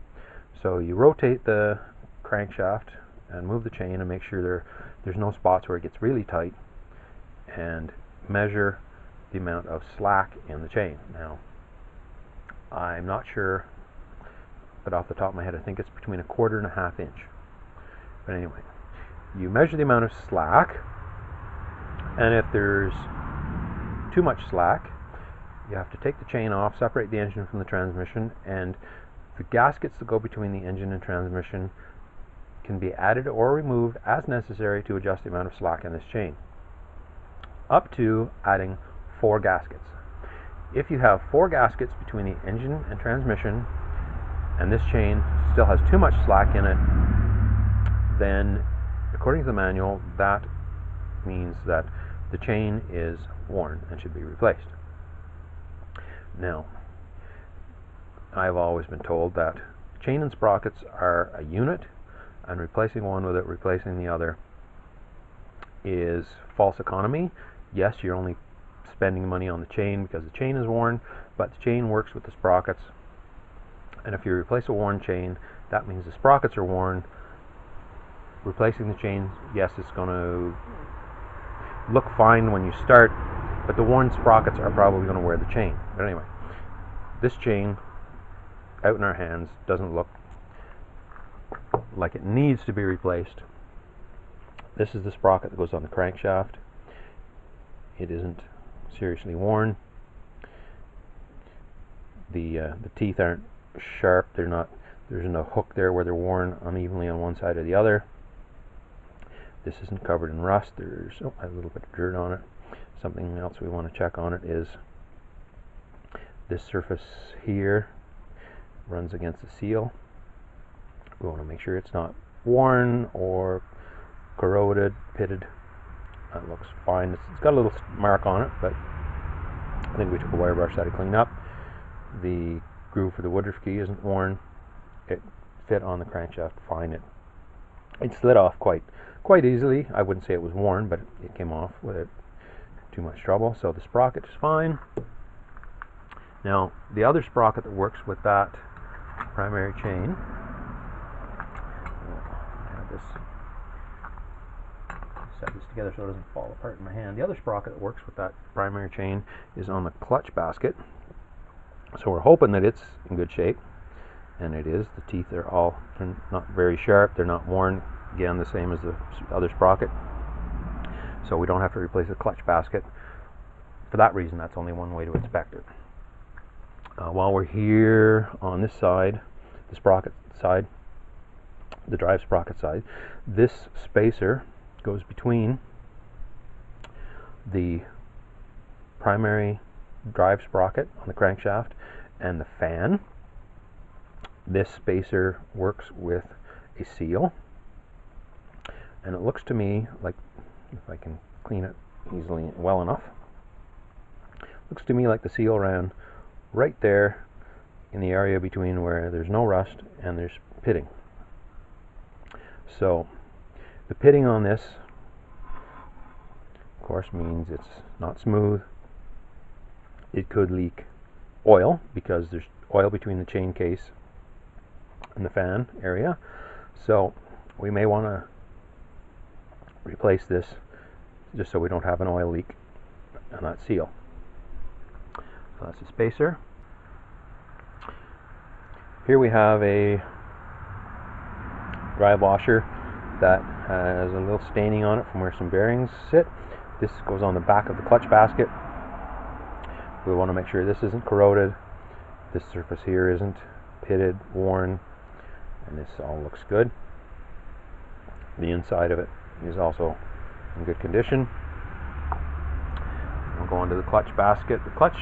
So you rotate the crankshaft and move the chain and make sure there's no spots where it gets really tight, and measure the amount of slack in the chain. Now, I'm not sure, but off the top of my head I think it's between 1/4 and 1/2 inch. But anyway, you measure the amount of slack, and if there's too much slack, you have to take the chain off, separate the engine from the transmission, and the gaskets that go between the engine and transmission can be added or removed as necessary to adjust the amount of slack in this chain, up to adding 4 gaskets. If you have 4 gaskets between the engine and transmission, and this chain still has too much slack in it, then according to the manual, that means that the chain is worn and should be replaced. Now, I've always been told that chain and sprockets are a unit, and replacing one without replacing the other is false economy. Yes, you're only spending money on the chain because the chain is worn, but the chain works with the sprockets. And if you replace a worn chain, that means the sprockets are worn. Replacing the chain, yes, it's going to look fine when you start, but the worn sprockets are probably going to wear the chain. But anyway, this chain out in our hands doesn't look like it needs to be replaced. This is the sprocket that goes on the crankshaft. It isn't seriously worn. The teeth aren't sharp. They're not. There's no hook there where they're worn unevenly on one side or the other. This isn't covered in rust. There's a little bit of dirt on it. Something else we want to check on it is this surface here runs against the seal. We want to make sure it's not worn or corroded, pitted. That looks fine. It's got a little mark on it, but I think we took a wire brush that to clean up. The groove for the woodruff key isn't worn. It fit on the crankshaft fine. It slid off quite easily. I wouldn't say it was worn, but it came off without too much trouble. So the sprocket is fine. Now the other sprocket that works with that primary chain, set this together so it doesn't fall apart in my hand. The other sprocket that works with that primary chain is on the clutch basket. So we're hoping that it's in good shape, and it is. The teeth are all not very sharp. They're not worn, again, the same as the other sprocket. So we don't have to replace the clutch basket. For that reason, that's only one way to inspect it. While we're here on this side, the sprocket side, the drive sprocket side, this spacer goes between the primary drive sprocket on the crankshaft and the fan. This spacer works with a seal, and it looks to me like, if I can clean it easily well enough, looks to me like the seal ran right there in the area between where there's no rust and there's pitting. So the pitting on this, of course, means it's not smooth. It could leak oil because there's oil between the chain case and the fan area. So we may want to replace this just so we don't have an oil leak on that seal. So that's the spacer. Here we have a drive washer that has a little staining on it from where some bearings sit. This goes on the back of the clutch basket. We want to make sure this isn't corroded, this surface here isn't pitted, worn, and this all looks good. The inside of it is also in good condition. We'll go on to the clutch basket. The clutch,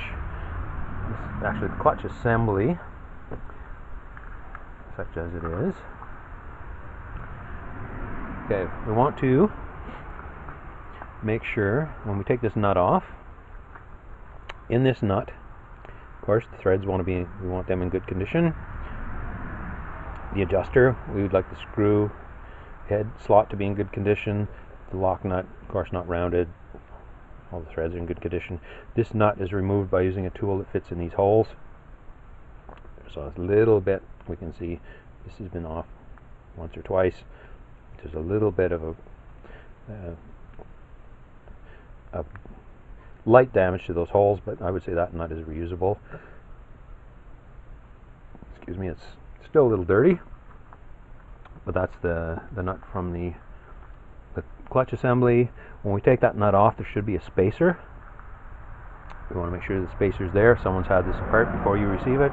actually the clutch assembly, such as it is. Okay, we want to make sure when we take this nut off, in this nut, of course, the threads we want them in good condition. The adjuster, we would like the screw head slot to be in good condition. The lock nut, of course, not rounded. All the threads are in good condition. This nut is removed by using a tool that fits in these holes. So a little bit, we can see this has been off once or twice. There's a little bit of a light damage to those holes, but I would say that nut is reusable. Excuse me, it's still a little dirty, but that's the nut from the clutch assembly. When we take that nut off, there should be a spacer. We want to make sure the spacer's there. Someone's had this apart before you receive it.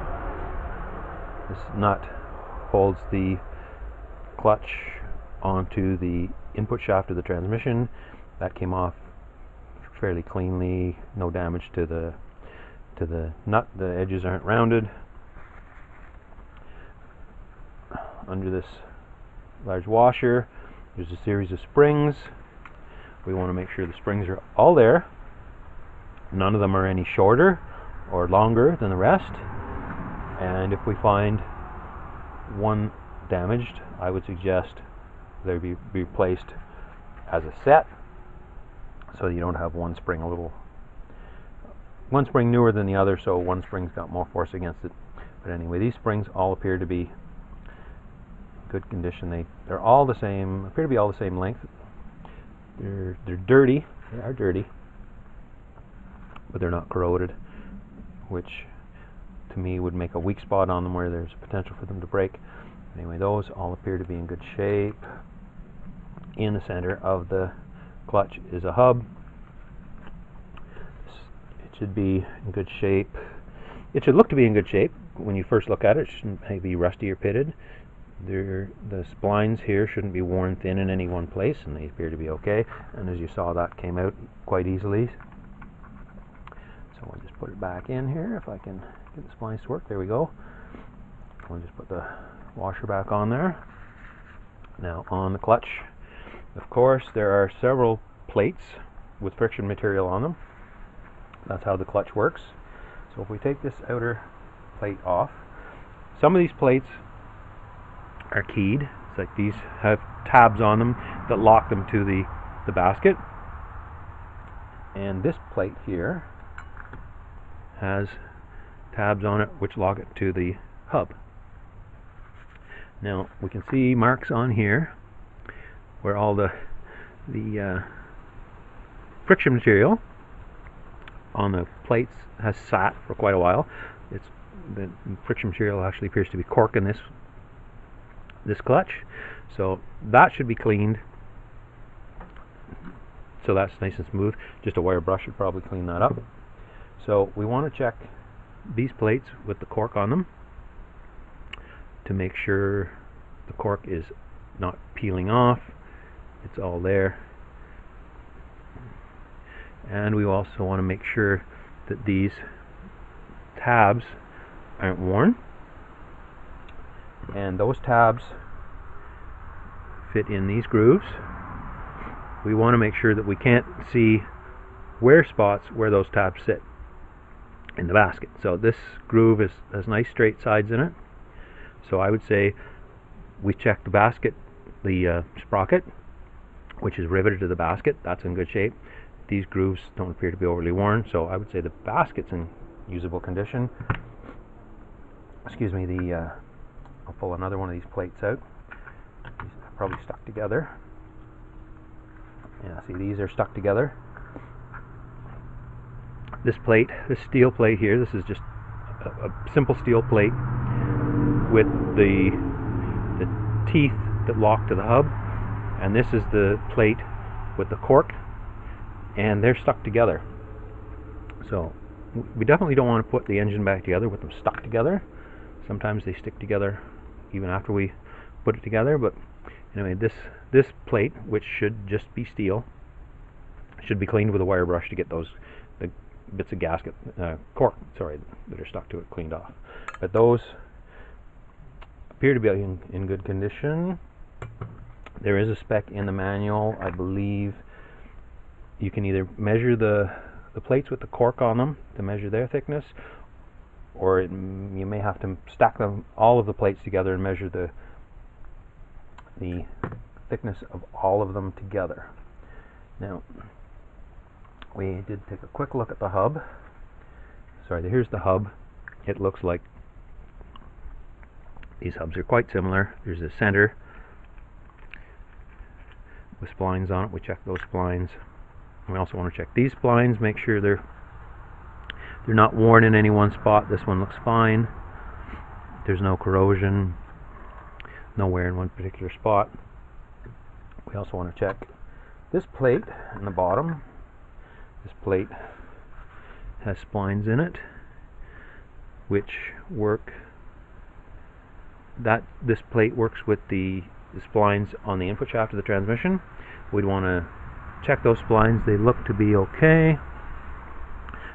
This nut holds the clutch onto the input shaft of the transmission. That came off fairly cleanly, no damage to the nut. The edges aren't rounded. Under this large washer, there's a series of springs. We want to make sure the springs are all there. None of them are any shorter or longer than the rest. And if we find one damaged, I would suggest they be replaced as a set, so you don't have one spring a little one spring newer than the other, so one spring's got more force against it. But anyway, these springs all appear to be good condition. They're all the same, appear to be all the same length. They're dirty. They are dirty, but they're not corroded, which to me would make a weak spot on them where there's potential for them to break. Anyway, those all appear to be in good shape. In the center of the clutch is a hub. It should be in good shape. It should look to be in good shape when you first look at it. It shouldn't be rusty or pitted. The splines here shouldn't be worn thin in any one place, and they appear to be okay. And as you saw, that came out quite easily. So I'll just put it back in here if I can get the splines to work. There we go. I'll just put the washer back on there. Now on the clutch, of course, there are several plates with friction material on them. That's how the clutch works. So if we take this outer plate off, some of these plates are keyed. It's like these have tabs on them that lock them to the basket. And this plate here has tabs on it which lock it to the hub. Now we can see marks on here where all the friction material on the plates has sat for quite a while. The friction material actually appears to be cork in this clutch, so that should be cleaned. So that's nice and smooth. Just a wire brush should probably clean that up. So we want to check these plates with the cork on them to make sure the cork is not peeling off. It's all there. And we also want to make sure that these tabs aren't worn, and those tabs fit in these grooves. We want to make sure that we can't see wear spots where those tabs sit in the basket. So this groove has nice straight sides in it, so I would say we check the basket, the sprocket, which is riveted to the basket. That's in good shape. These grooves don't appear to be overly worn, so I would say the basket's in usable condition. Excuse me, I'll pull another one of these plates out. These are probably stuck together. Yeah, see, these are stuck together. This plate, this steel plate here, this is just a simple steel plate with the teeth that lock to the hub, and this is the plate with the cork, and they're stuck together. So we definitely don't want to put the engine back together with them stuck together. Sometimes they stick together even after we put it together, but anyway, this plate, which should just be steel, should be cleaned with a wire brush to get the bits of gasket, cork, sorry, that are stuck to it cleaned off. But those appear to be in good condition. There is a spec in the manual, I believe. You can either measure the plates with the cork on them to measure their thickness, or you may have to stack all of the plates together and measure the thickness of all of them together. Now, we did take a quick look at the hub. Sorry, here's the hub. It looks like these hubs are quite similar. There's a center with splines on it. We check those splines. We also want to check these splines, make sure they're not worn in any one spot. This one looks fine. There's no corrosion, no wear in one particular spot. We also want to check this plate in the bottom. This plate has splines in it which work. This plate works with the splines on the input shaft of the transmission. We'd want to check those splines. They look to be okay.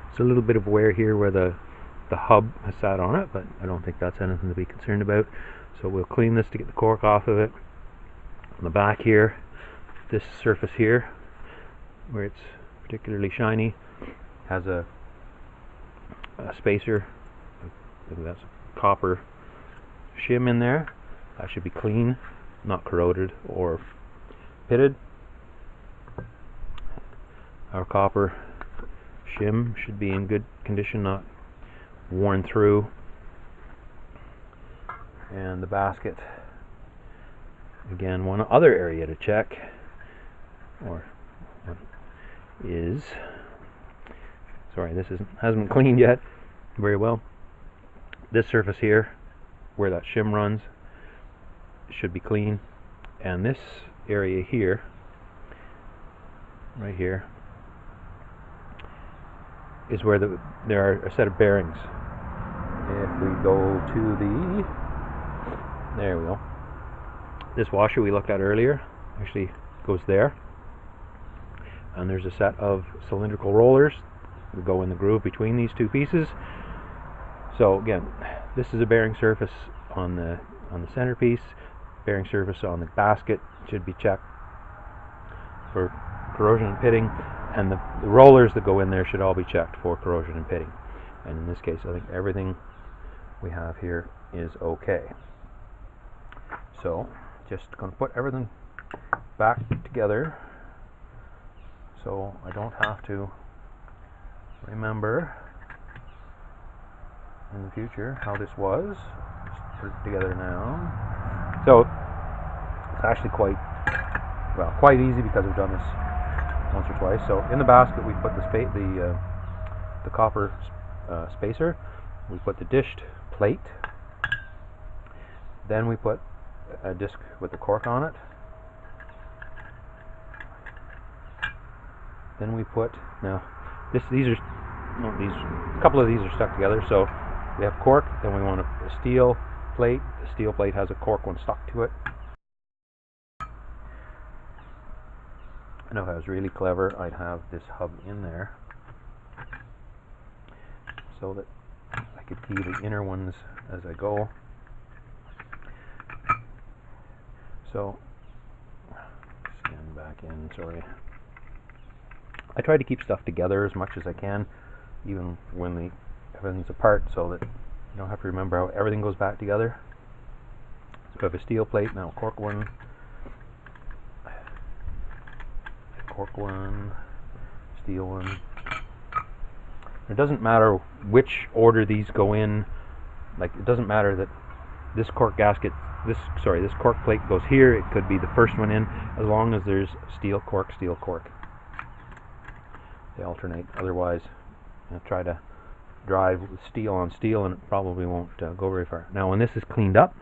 It's a little bit of wear here where the hub has sat on it, but I don't think that's anything to be concerned about. So we'll clean this to get the cork off of it. On the back here, this surface here, where it's particularly shiny, has a spacer. I think that's copper shim in there. That should be clean, not corroded or pitted. Our copper Shim should be in good condition, not worn through. And the basket, again, one other area to check is, sorry, this hasn't been cleaned yet very well. This surface here, where that shim runs, should be clean, and this area here, right here, is where there are a set of bearings. If we go to there we go. This washer we looked at earlier actually goes there, and there's a set of cylindrical rollers that go in the groove between these two pieces. So again, this is a bearing surface on the centerpiece. Bearing surface on the basket should be checked for corrosion and pitting, and the rollers that go in there should all be checked for corrosion and pitting. And in this case, I think everything we have here is okay. So just going to put everything back together so I don't have to remember in the future how this was. Just put it together now. So it's actually quite easy because we've done this once or twice. So in the basket we put the copper spacer, we put the dished plate, then we put a disc with the cork on it, then we put, now a couple of these are stuck together, so we have cork, then we want a steel plate. The steel plate has a cork one stuck to it. I know if I was really clever, I'd have this hub in there so that I could key the inner ones as I go. So, stand back in, sorry. I try to keep stuff together as much as I can, even when everything's apart, so that you don't have to remember how everything goes back together. So I have a steel plate, now a cork one, steel one. It doesn't matter which order these go in. Like, it doesn't matter that this cork gasket, this cork plate goes here. It could be the first one in, as long as there's steel cork. They alternate. Otherwise, try to drive with steel on steel, and it probably won't go very far. Now, when this is cleaned up,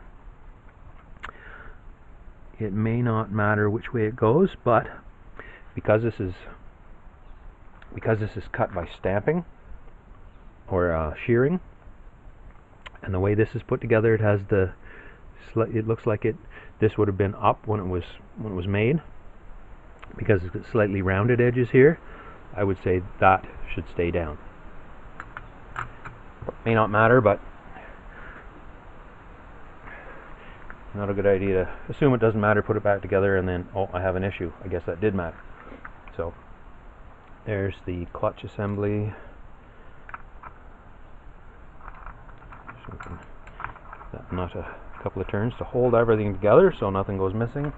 it may not matter which way it goes, but because this is cut by stamping or shearing, and the way this is put together, it has it looks like this would have been up when it was made, because it's got slightly rounded edges here. I would say that should stay down. May not matter, but not a good idea to assume it doesn't matter, put it back together, and then, oh, I have an issue. I guess that did matter. So there's the clutch assembly. So we can that nut a couple of turns to hold everything together so nothing goes missing.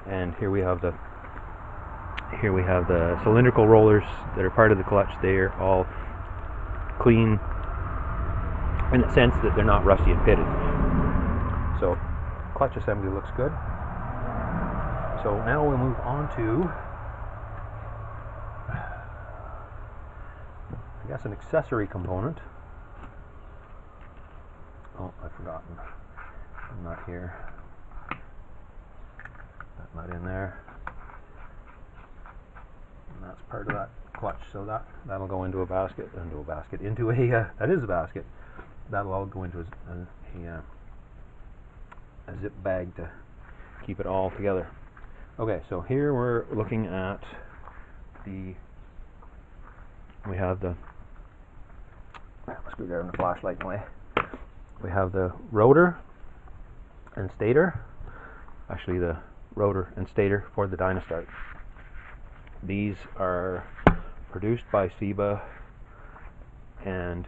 And here we have the cylindrical rollers that are part of the clutch. They're all clean in the sense that they're not rusty and pitted. So clutch assembly looks good. So now we'll move on to, I guess, an accessory component. Oh, I've forgotten. I'm not here. That nut in there. And that's part of that clutch. So that'll go into a basket, that is a basket. That'll all go into a zip bag to keep it all together. Okay, so here we're looking at we have the, let's go there in the flashlight way. We have the rotor and stator, actually the rotor and stator for the Dynastart. These are produced by SEBA, and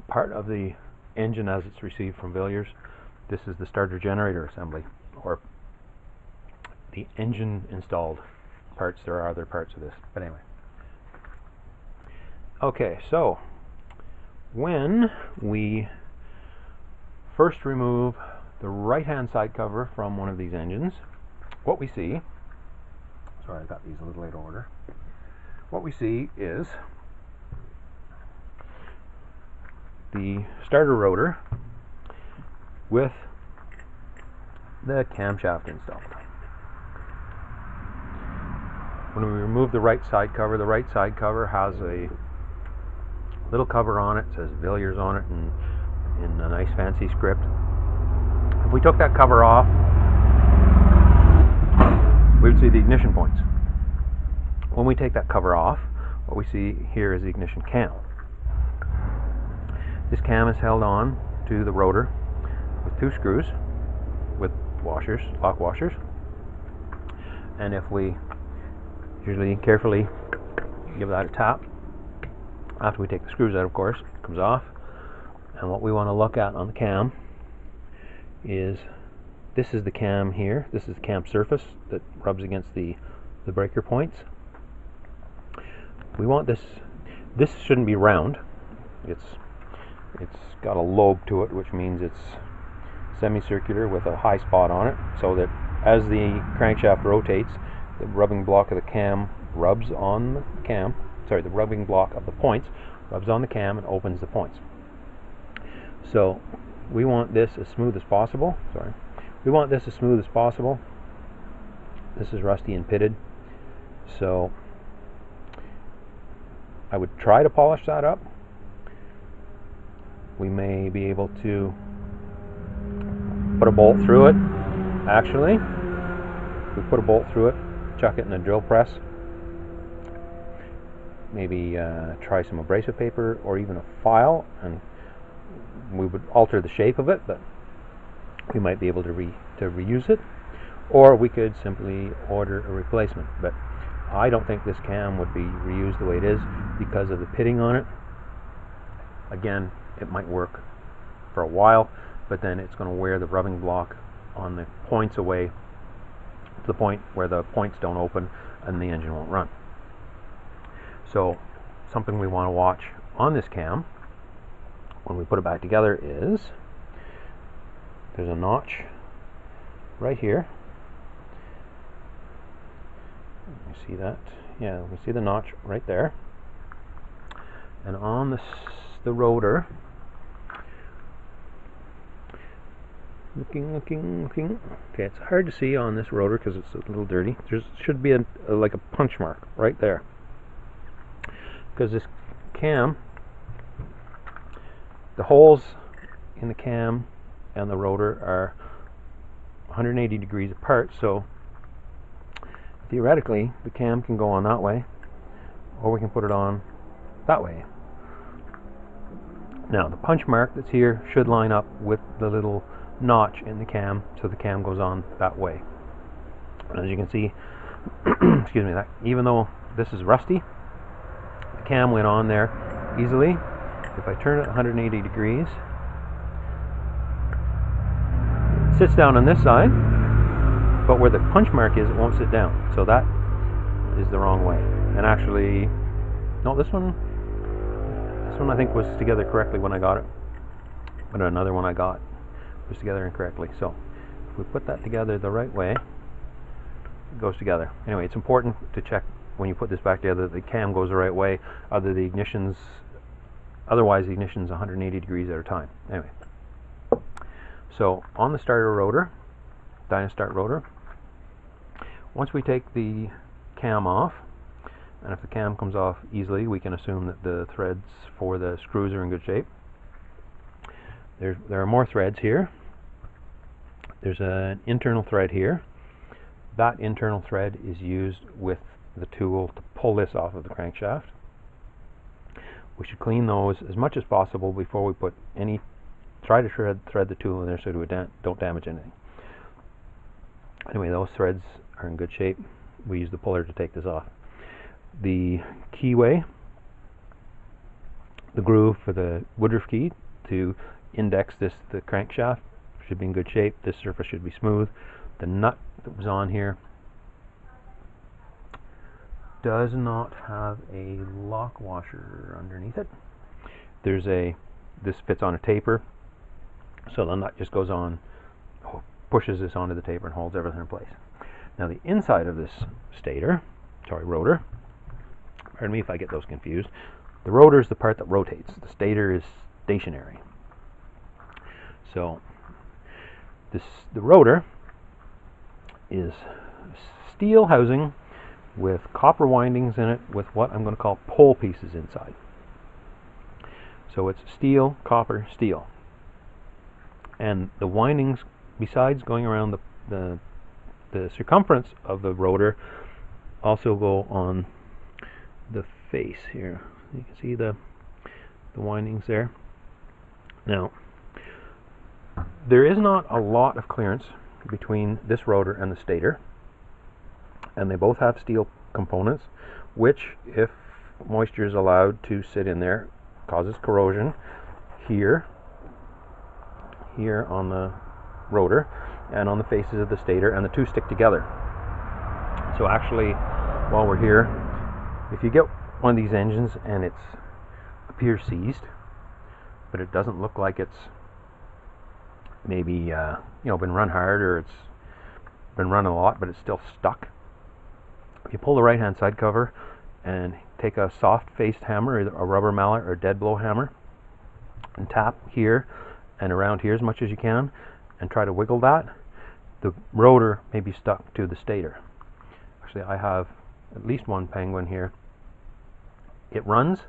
part of the engine as it's received from Villiers, this is the starter generator assembly, or the engine installed parts. There are other parts of this, but anyway. Okay, so when we first remove the right-hand side cover from one of these engines, what we see, sorry, I got these a little late order. What we see is the starter rotor with the camshaft installed. When we remove the right side cover has a little cover on it, says Villiers on it in a nice fancy script. If we took that cover off, we would see the ignition points. When we take that cover off, what we see here is the ignition cam. This cam is held on to the rotor with 2 screws with washers, lock washers, and if we usually carefully give that a tap, after we take the screws out, of course, it comes off. And what we want to look at on the cam is, this is the cam here, this is the cam surface that rubs against the breaker points. We want this shouldn't be round. It's got a lobe to it, which means it's semicircular with a high spot on it, so that as the crankshaft rotates, the rubbing block of the cam rubs on the cam. Sorry, the rubbing block of the points rubs on the cam and opens the points. So we want this as smooth as possible. Sorry, we want this as smooth as possible. This is rusty and pitted, so I would try to polish that up. We may be able to put a bolt through it. Actually, we put a bolt through it, chuck it in a drill press, maybe try some abrasive paper or even a file, and we would alter the shape of it, but we might be able to reuse it, or we could simply order a replacement. But I don't think this cam would be reused the way it is because of the pitting on it. Again, it might work for a while, but then it's going to wear the rubbing block on the points away to the point where the points don't open and the engine won't run. So something we want to watch on this cam when we put it back together is there's a notch right here. You see that? Yeah, we see the notch right there. And on the rotor, looking. Okay, it's hard to see on this rotor because it's a little dirty. There should be like a punch mark right there, because this cam, the holes in the cam and the rotor are 180 degrees apart, so theoretically the cam can go on that way, or we can put it on that way. Now the punch mark that's here should line up with the little notch in the cam, so the cam goes on that way. And as you can see, excuse me, that even though this is rusty, the cam went on there easily. If I turn it 180 degrees, it sits down on this side, but where the punch mark is, it won't sit down. So that is the wrong way. And actually, no, this one I think was together correctly when I got it, but another one I got was together incorrectly. So if we put that together the right way, it goes together. Anyway, it's important to check when you put this back together that the cam goes the right way, otherwise the ignition's 180 degrees at a time. Anyway, so on the starter rotor, Dynastart rotor, once we take the cam off, and if the cam comes off easily, we can assume that the threads for the screws are in good shape. There are more threads here. There's an internal thread here. That internal thread is used with the tool to pull this off of the crankshaft. We should clean those as much as possible before we put any, try to thread the tool in there so we don't damage anything. Anyway, those threads are in good shape. We use the puller to take this off. The keyway, the groove for the Woodruff key to index the crankshaft should be in good shape. This surface should be smooth. The nut that was on here does not have a lock washer underneath it. This fits on a taper, so the nut just goes on, pushes this onto the taper and holds everything in place. Now the inside of this rotor, pardon me if I get those confused, the rotor is the part that rotates, the stator is stationary. So the rotor is steel housing with copper windings in it with what I'm going to call pole pieces inside. So it's steel, copper, steel. And the windings, besides going around the circumference of the rotor, also go on the face here. You can see the windings there. Now, there is not a lot of clearance between this rotor and the stator, and they both have steel components, which, if moisture is allowed to sit in there, causes corrosion here on the rotor and on the faces of the stator, and the two stick together. So actually, while we're here, if you get one of these engines and it appears seized, but it doesn't look like it's maybe been run hard, or it's been run a lot but it's still stuck, if you pull the right hand side cover and take a soft faced hammer, either a rubber mallet or a dead blow hammer, and tap here and around here as much as you can and try to wiggle that, the rotor may be stuck to the stator. Actually, I have at least one Penguin here. It runs,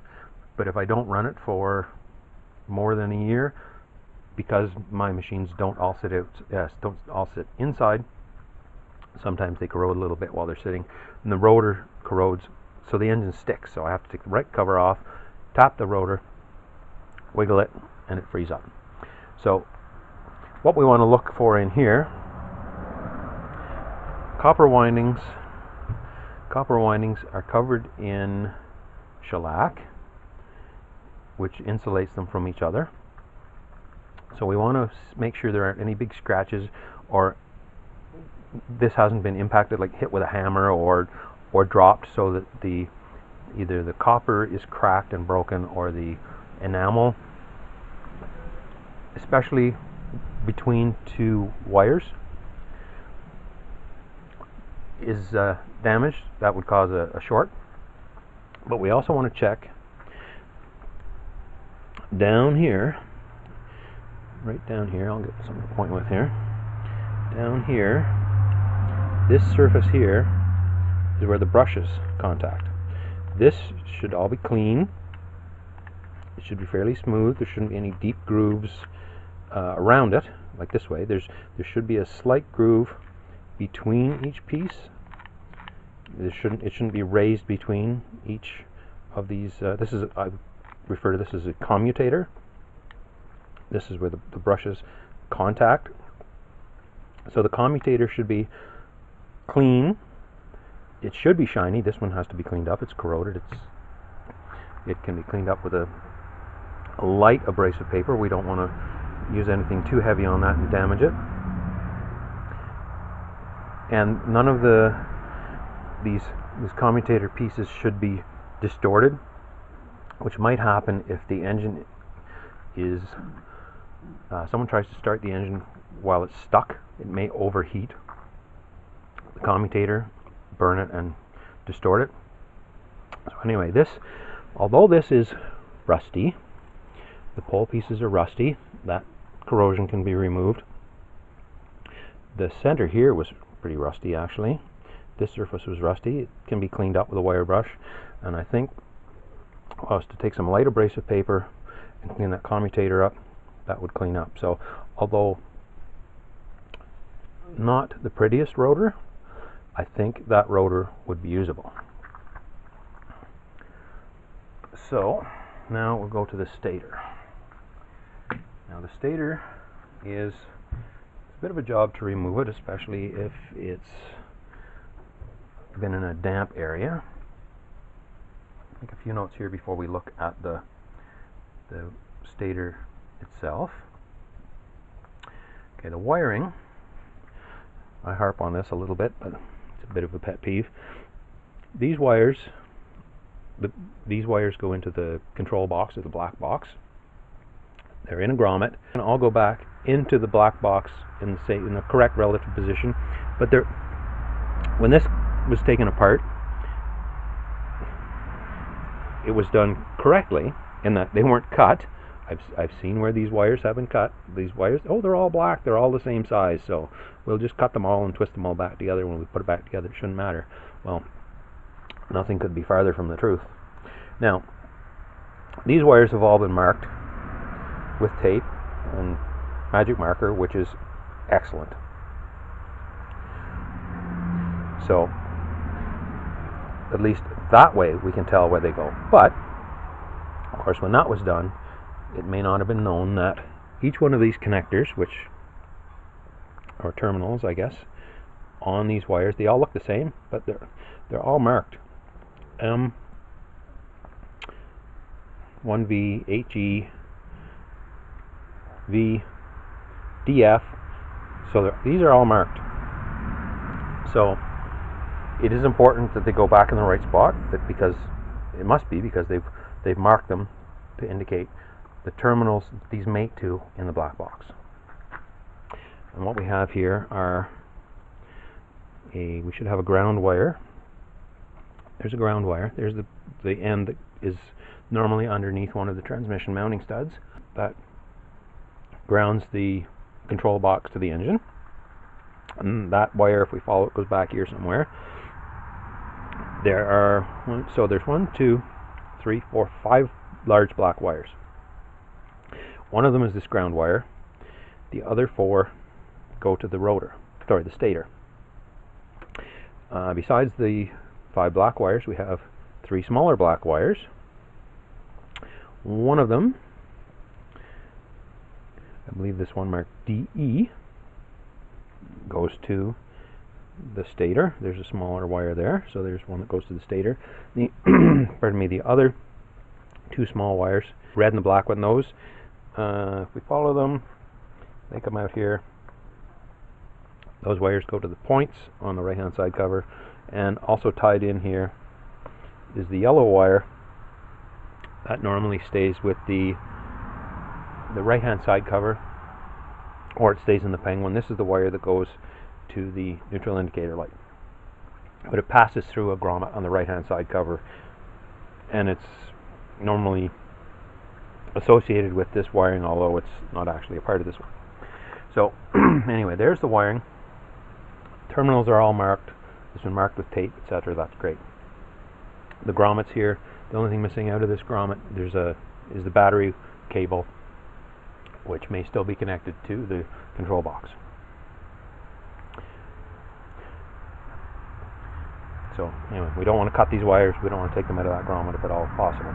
but if I don't run it for more than a year, because my machines don't all sit inside, sometimes they corrode a little bit while they're sitting, and the rotor corrodes, so the engine sticks. So I have to take the right cover off, tap the rotor, wiggle it, and it frees up. So what we want to look for in here, copper windings are covered in shellac, which insulates them from each other. So we want to make sure there aren't any big scratches, or this hasn't been impacted, like hit with a hammer or dropped, so that either the copper is cracked and broken, or the enamel, especially between two wires, is damaged. That would cause a short. But we also want to check down here, right down here. I'll get something to point with here. Down here, this surface here is where the brushes contact. This should all be clean. It should be fairly smooth. There shouldn't be any deep grooves around it, like this way. There should be a slight groove between each piece. It shouldn't be raised between each of these. I refer to this as a commutator. This is where the brushes contact. So the commutator should be clean. It should be shiny. This one has to be cleaned up. It's corroded. It can be cleaned up with a light abrasive paper. We don't want to use anything too heavy on that and damage it. And none of these commutator pieces should be distorted, which might happen if the engine is someone tries to start the engine while it's stuck. It may overheat the commutator, burn it, and distort it. So anyway, although this is rusty, the pole pieces are rusty, that corrosion can be removed. The center here was pretty rusty, actually. This surface was rusty. It can be cleaned up with a wire brush, and I think if I was to take some light abrasive paper and clean that commutator up, that would clean up. So although not the prettiest rotor, I think that rotor would be usable. So now we'll go to the stator. Now the stator it's a bit of a job to remove it, especially if it's been in a damp area. Make a few notes here before we look at the stator itself. Okay, the wiring, I harp on this a little bit, but it's a bit of a pet peeve. these wires, these wires go into the control box, or the black box. They're in a grommet, and I'll go back into the black box in the correct relative position. But when this was taken apart, it was done correctly in that they weren't cut. I've seen where these wires have been cut. These wires, oh, they're all black, they're all the same size, so we'll just cut them all and twist them all back together. When we put it back together, it shouldn't matter. Well, nothing could be farther from the truth. Now, these wires have all been marked with tape and magic marker, which is excellent. So, at least that way we can tell where they go. But, of course, when that was done, it may not have been known that each one of these connectors, or terminals, I guess, on these wires, they all look the same, but they're all marked M, 1V, HE, V, DF. So these are all marked. So it is important that they go back in the right spot, because it must be, because they've marked them to indicate the terminals these mate to in the black box. And what we have here are we should have a ground wire. There's a ground wire. There's the end that is normally underneath one of the transmission mounting studs that grounds the control box to the engine. And that wire, if we follow it, goes back here somewhere. There's 1, 2, 3, 4, 5 large black wires. One of them is this ground wire. The other 4 go to the stator. Besides the 5 black wires, we have 3 smaller black wires. One of them, I believe this one marked DE, goes to the stator. There's a smaller wire there, so there's one that goes to the stator. The other 2 small wires, red and the black one, those, if we follow them, they come out here. Those wires go to the points on the right hand side cover, and also tied in here is the yellow wire that normally stays with the right hand side cover, or it stays in the Penguin. This is the wire that goes to the neutral indicator light, but it passes through a grommet on the right hand side cover, and it's normally associated with this wiring, although it's not actually a part of this one. So anyway, there's the wiring. Terminals are all marked. It's been marked with tape, etc. That's great. The grommets here, the only thing missing out of this grommet is the battery cable, which may still be connected to the control box. So anyway, we don't want to cut these wires. We don't want to take them out of that grommet if at all possible.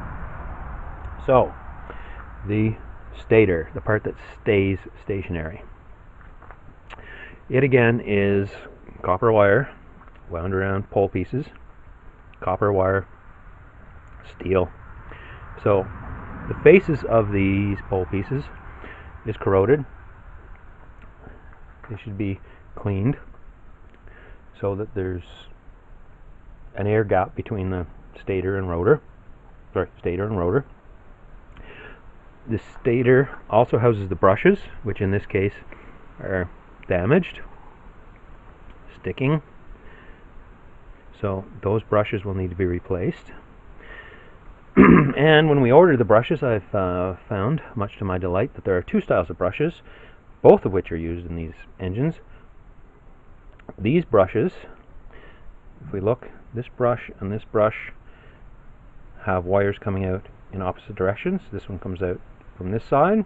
So the stator, the part that stays stationary, it again is copper wire wound around pole pieces, copper wire, steel. So the faces of these pole pieces is corroded. They should be cleaned so that there's an air gap between the stator and rotor. The stator also houses the brushes, which in this case are damaged, sticking. So those brushes will need to be replaced. And when we ordered the brushes, I've found, much to my delight, that there are 2 styles of brushes, both of which are used in these engines. These brushes, if we look, this brush and this brush have wires coming out in opposite directions. This one comes out from this side,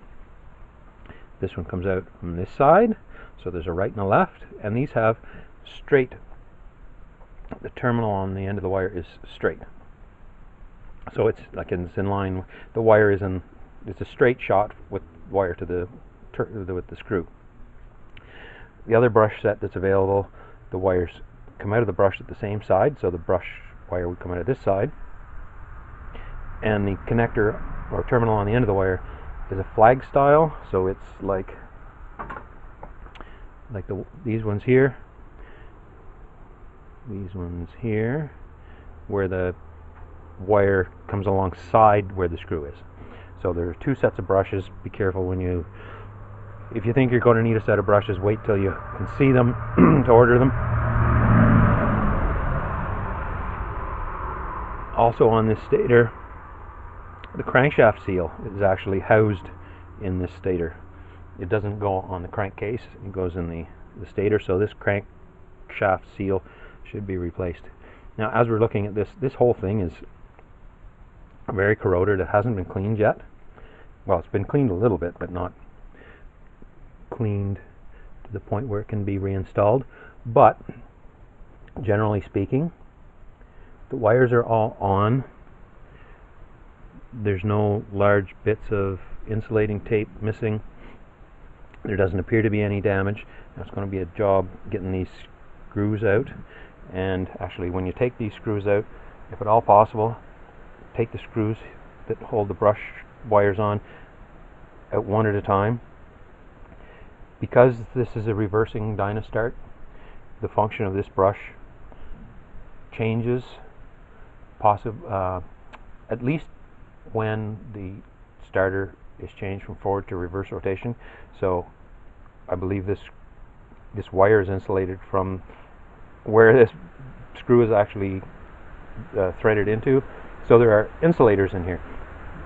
this one comes out from this side, so there's a right and a left, and these have straight, the terminal on the end of the wire is straight, so it's like it's in line, the wire is in, it's a straight shot with wire to with the screw. The other brush set that's available, the wires come out of the brush at the same side, so the brush wire would come out of this side, and the connector or terminal on the end of the wire is a flag style, so it's like these ones here, where the wire comes alongside where the screw is. So there are two sets of brushes. Be careful if you think you're going to need a set of brushes, wait till you can see them to order them. Also on this stator, the crankshaft seal is actually housed in this stator. It doesn't go on the crankcase, it goes in the stator, so this crankshaft seal should be replaced. Now as we're looking at this whole thing is very corroded. It hasn't been cleaned yet. Well, it's been cleaned a little bit, but not cleaned to the point where it can be reinstalled. But generally speaking, the wires are all on. There's no large bits of insulating tape missing. There doesn't appear to be any damage. Now it's going to be a job getting these screws out. And actually, when you take these screws out, if at all possible, take the screws that hold the brush wires on out one at a time. Because this is a reversing Dynastart, the function of this brush changes at least when the starter is changed from forward to reverse rotation. So I believe this wire is insulated from where this screw is actually threaded into. So there are insulators in here.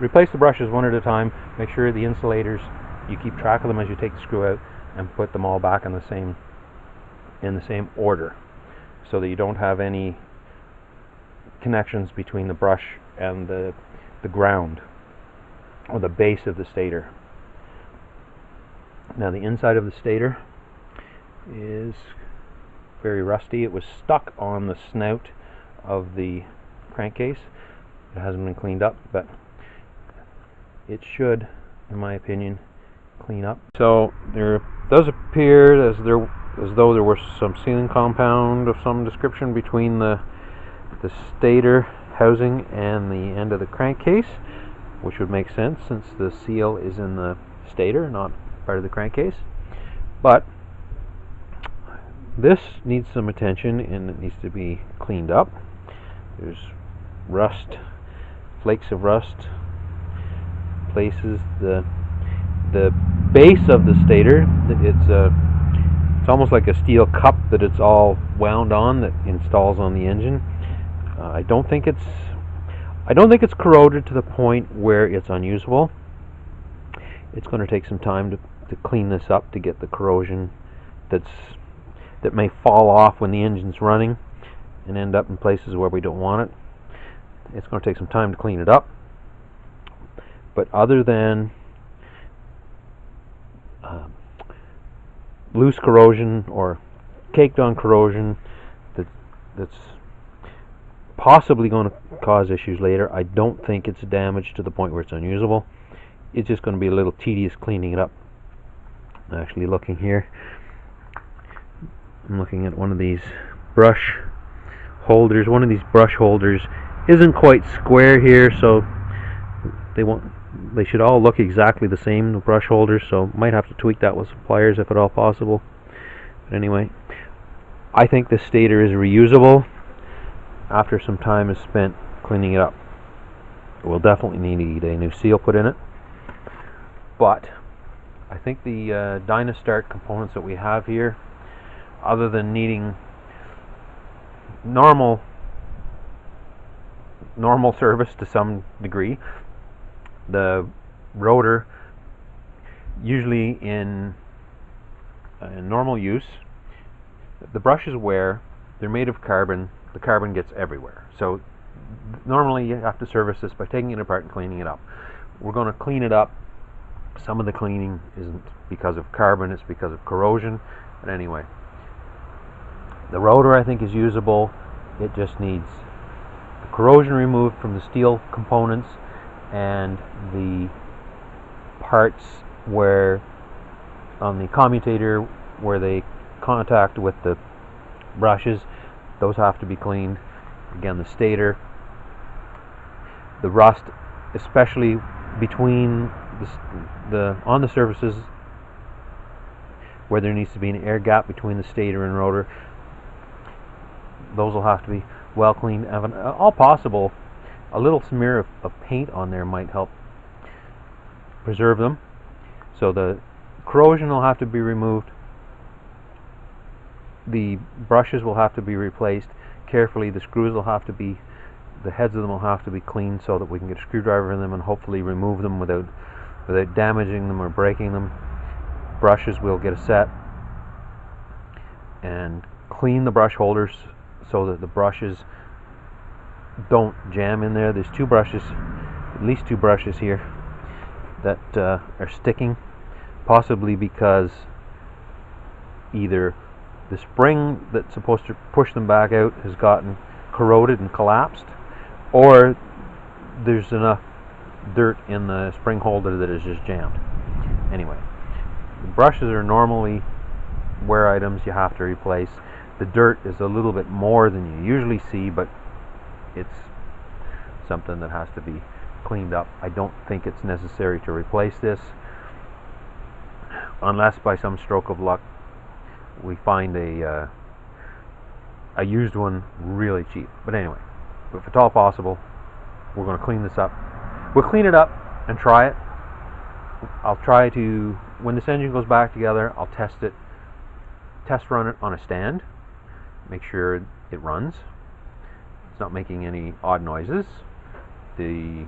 Replace the brushes one at a time. Make sure the insulators, you keep track of them as you take the screw out, and put them all back in the same order, so that you don't have any connections between the brush and the ground or the base of the stator. Now the inside of the stator is very rusty. It was stuck on the snout of the crankcase. It hasn't been cleaned up, but it should, in my opinion, clean up. So there does appear as though there was some sealing compound of some description between the stator housing and the end of the crankcase, which would make sense since the seal is in the stator, not part of the crankcase. But this needs some attention and it needs to be cleaned up. There's rust, flakes of rust, places the base of the stator. It's almost like a steel cup that it's all wound on that installs on the engine. I don't think it's corroded to the point where it's unusable. It's going to take some time to clean this up to get the corrosion that may fall off when the engine's running and end up in places where we don't want it. It's going to take some time to clean it up. But other than loose corrosion or caked on corrosion that's possibly going to cause issues later, I don't think it's damaged to the point where it's unusable. It's just going to be a little tedious cleaning it up. I'm actually looking here. I'm looking at one of these brush holders. One of these brush holders isn't quite square here, so they should all look exactly the same, the brush holders, so might have to tweak that with some pliers if at all possible. But anyway, I think this stator is reusable after some time is spent cleaning it up. We'll definitely need a new seal put in it, but I think the Dynastart components that we have here, other than needing normal service to some degree, the rotor, usually in normal use, the brushes wear, they're made of carbon, the carbon gets everywhere. So normally you have to service this by taking it apart and cleaning it up. We're going to clean it up. Some of the cleaning isn't because of carbon, it's because of corrosion. But anyway, the rotor I think is usable. It just needs the corrosion removed from the steel components, and the parts where on the commutator where they contact with the brushes, those have to be cleaned. Again, the stator, the rust, especially between on the surfaces where there needs to be an air gap between the stator and rotor, those will have to be well cleaned. All possible, a little smear of paint on there might help preserve them. So the corrosion will have to be removed. The brushes will have to be replaced carefully. The screws will have to be, the heads of them will have to be cleaned so that we can get a screwdriver in them and hopefully remove them without damaging them or breaking them. Brushes will get a set, and clean the brush holders so that the brushes don't jam in there. There's two brushes, at least two brushes here that are sticking, possibly because either the spring that's supposed to push them back out has gotten corroded and collapsed, or there's enough dirt in the spring holder that is just jammed. Anyway, the brushes are normally wear items you have to replace. The dirt is a little bit more than you usually see, but it's something that has to be cleaned up. I don't think it's necessary to replace this unless by some stroke of luck we find a used one really cheap. But anyway, if at all possible, we're going to clean this up. We'll clean it up and try it. I'll try to, when this engine goes back together, I'll test run it on a stand, make sure it runs, it's not making any odd noises. The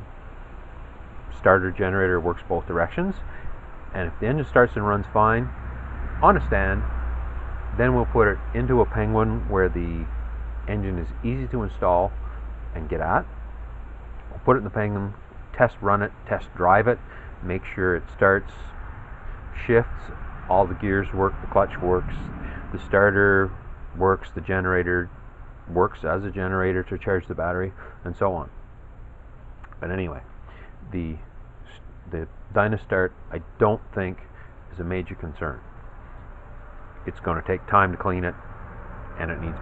starter generator works both directions, and if the engine starts and runs fine on a stand, then we'll put it into a Penguin where the engine is easy to install and get at. We'll put it in the Penguin, test run it, test drive it, make sure it starts, shifts, all the gears work, the clutch works, the starter works, the generator works as a generator to charge the battery, and so on. But anyway, the Dynastart I don't think is a major concern. It's going to take time to clean it, and it needs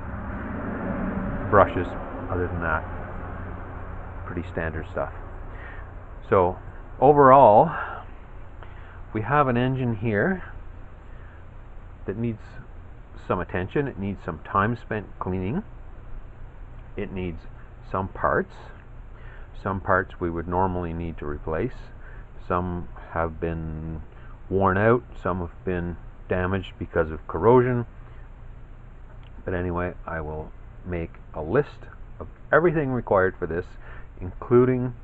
brushes. Other than that, pretty standard stuff. So overall, we have an engine here that needs some attention. It needs some time spent cleaning. It needs some parts. Some parts we would normally need to replace. Some have been worn out. Some have been damaged because of corrosion. But anyway, I will make a list of everything required for this, including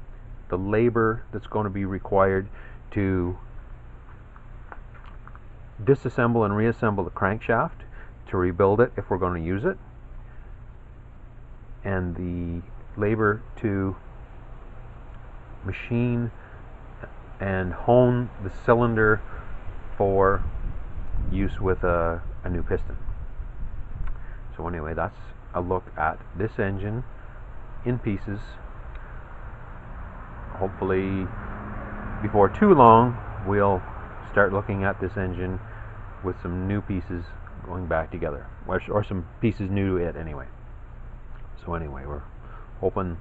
the labor that's going to be required to disassemble and reassemble the crankshaft, to rebuild it if we're going to use it, and the labor to machine and hone the cylinder for use with a new piston. So anyway, that's a look at this engine in pieces. Hopefully before too long we'll start looking at this engine with some new pieces going back together, or some pieces new to it anyway. So anyway, we're hoping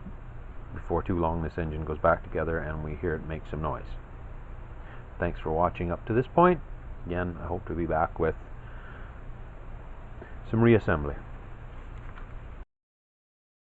before too long this engine goes back together and we hear it make some noise. Thanks for watching up to this point. Again, I hope to be back with some reassembly.